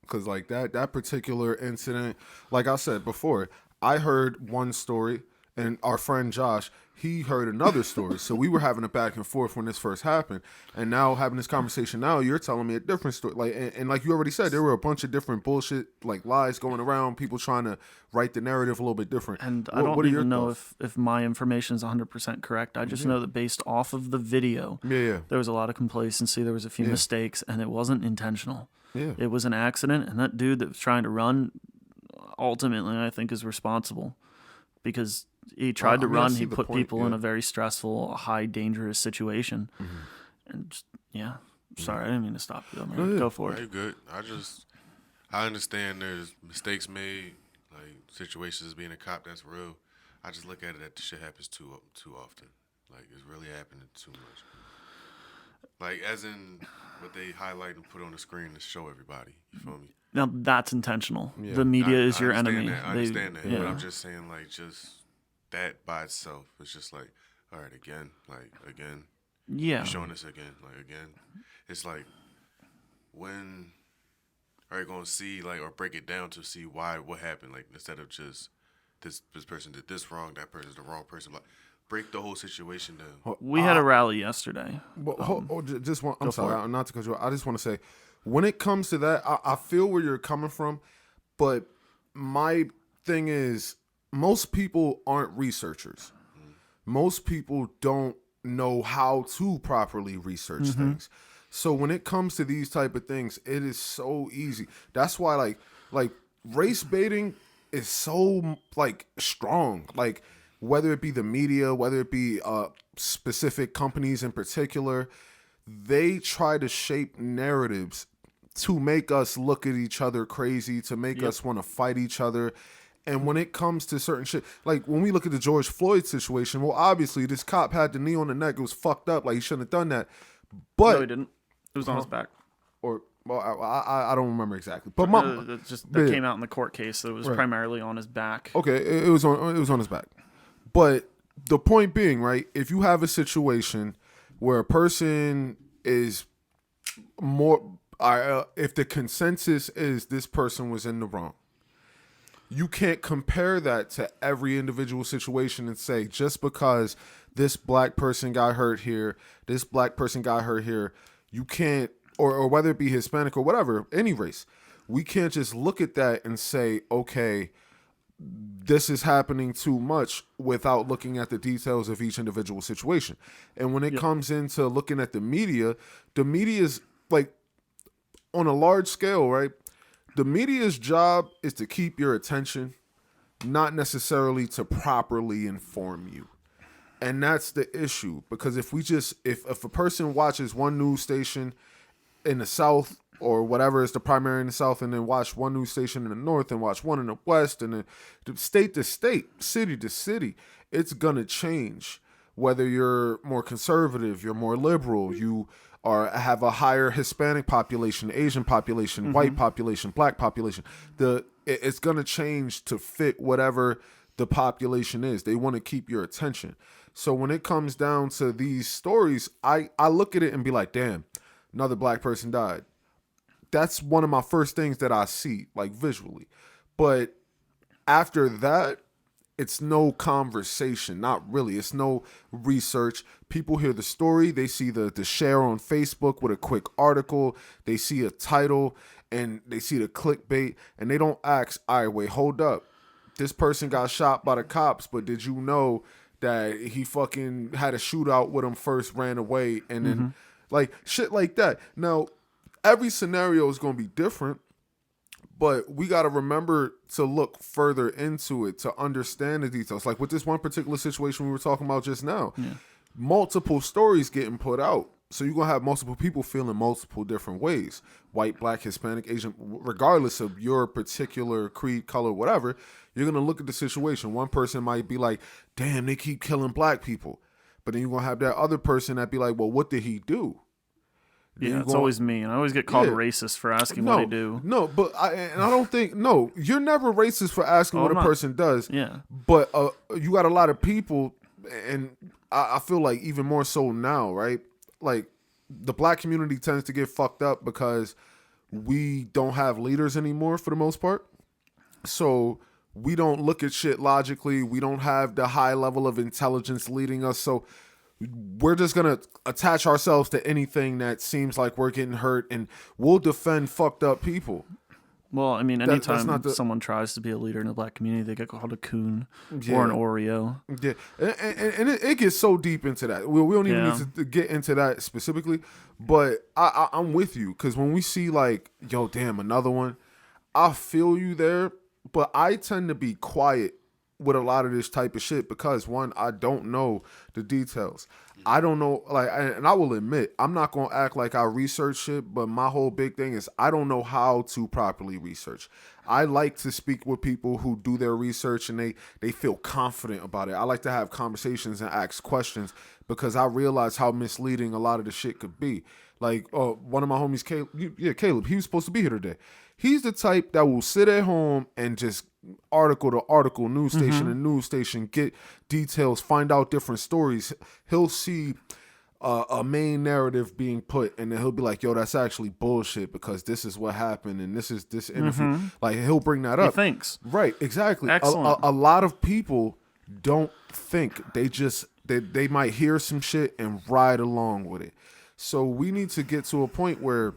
Because like that particular incident, like I said before, I heard one story, and our friend Josh, he heard another story. So we were having a back and forth when this first happened, and now having this conversation now, you're telling me a different story. Like and like you already said, there were a bunch of different bullshit like lies going around, people trying to write the narrative a little bit different. And I don't even know if my information is 100% correct. I just know that based off of the video, there was a lot of complacency. There was a few mistakes, and it wasn't intentional. Yeah. It was an accident, and that dude that was trying to run, ultimately, I think, is responsible because he tried to run. He put people in a very stressful, high, dangerous situation. And just, sorry, I didn't mean to stop you. Man. Go for it. You're good. I understand there's mistakes made, like situations being a cop. That's real. I just look at it that the shit happens too often. Like it's really happening too much. Like as in what they highlight and put on the screen to show everybody. You feel me? Now that's intentional. Yeah. The media is your enemy. I understand that, but I'm just saying, like, just that by itself, it's just like, all right, again. Yeah. You're showing us again. It's like, when are you going to see, like, or break it down to see what happened? Like, instead of just, this person did this wrong, that person's the wrong person. Like, break the whole situation down. We had a rally yesterday. Just one. I'm sorry, not to cut you off. I just want to say, when it comes to that, I feel where you're coming from, but my thing is, most people aren't researchers. Most people don't know how to properly research things. So when it comes to these type of things, it is so easy. That's why like race baiting is so like strong. Like whether it be the media, whether it be specific companies in particular, they try to shape narratives to make us look at each other crazy, to make us want to fight each other. And when it comes to certain shit, like when we look at the George Floyd situation, well, obviously this cop had the knee on the neck. It was fucked up. Like he shouldn't have done that. But no, he didn't. It was on his back. Or well, I don't remember exactly. But that came out in the court case. That it was primarily on his back. Okay, it was on his back. But the point being, right? If you have a situation where a person is more, if the consensus is this person was in the wrong, you can't compare that to every individual situation and say just because this black person got hurt here, this black person got hurt here, you can't, or whether it be Hispanic or whatever, any race, we can't just look at that and say, okay, this is happening too much without looking at the details of each individual situation. And when it comes into looking at the media is like on a large scale, right? The media's job is to keep your attention, not necessarily to properly inform you. And that's the issue, because if a person watches one news station in the South or whatever is the primary in the South, and then watch one news station in the North and watch one in the West, and then state to state, city to city, it's going to change. Whether you're more conservative, you're more liberal, you have a higher Hispanic population, Asian population, white population, black population, it's going to change to fit whatever the population is. They want to keep your attention. So when it comes down to these stories, I look at it and be like, damn, another black person died. That's one of my first things that I see, like visually. But after that, it's no conversation, not really. It's no research. People hear the story. They see the share on Facebook with a quick article. They see a title and they see the clickbait, and they don't ask, all right, wait, hold up. This person got shot by the cops, but did you know that he fucking had a shootout with him first, ran away, and then like shit like that. Now, every scenario is going to be different, but we got to remember to look further into it to understand the details. Like with this one particular situation we were talking about just now, multiple stories getting put out. So you're going to have multiple people feeling multiple different ways. White, black, Hispanic, Asian, regardless of your particular creed, color, whatever, you're going to look at the situation. One person might be like, damn, they keep killing black people. But then you're going to have that other person that be like, well, what did he do? Yeah, it's always me. And I always get called racist for asking what I do. No, but I don't think, no, you're never racist for asking what a person does. Yeah. But you got a lot of people, and I feel like even more so now, right? Like the black community tends to get fucked up because we don't have leaders anymore for the most part. So we don't look at shit logically. We don't have the high level of intelligence leading us. So we're just going to attach ourselves to anything that seems like we're getting hurt, and we'll defend fucked up people. Well, I mean, anytime someone tries to be a leader in the black community, they get called a coon or an Oreo. Yeah, and it gets so deep into that. We don't even need to get into that specifically, but I'm with you, because when we see like, yo, damn, another one, I feel you there, but I tend to be quiet with a lot of this type of shit because, one, I don't know the details. I don't know, and I will admit, I'm not going to act like I research shit, but my whole big thing is I don't know how to properly research. I like to speak with people who do their research and they feel confident about it. I like to have conversations and ask questions because I realize how misleading a lot of the shit could be. Like, one of my homies, Caleb, he was supposed to be here today. He's the type that will sit at home and just article to article, news station to news station, get details, find out different stories. He'll see a main narrative being put, and then he'll be like, yo, that's actually bullshit because this is what happened, and this is this interview. Like, he'll bring that up. He thinks. Right, exactly. Excellent. A lot of people don't think. They just, they might hear some shit and ride along with it. So we need to get to a point where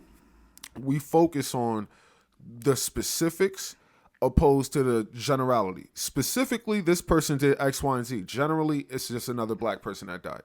we focus on the specifics opposed to the generality. Specifically, this person did X, Y, and Z. Generally, it's just another black person that died.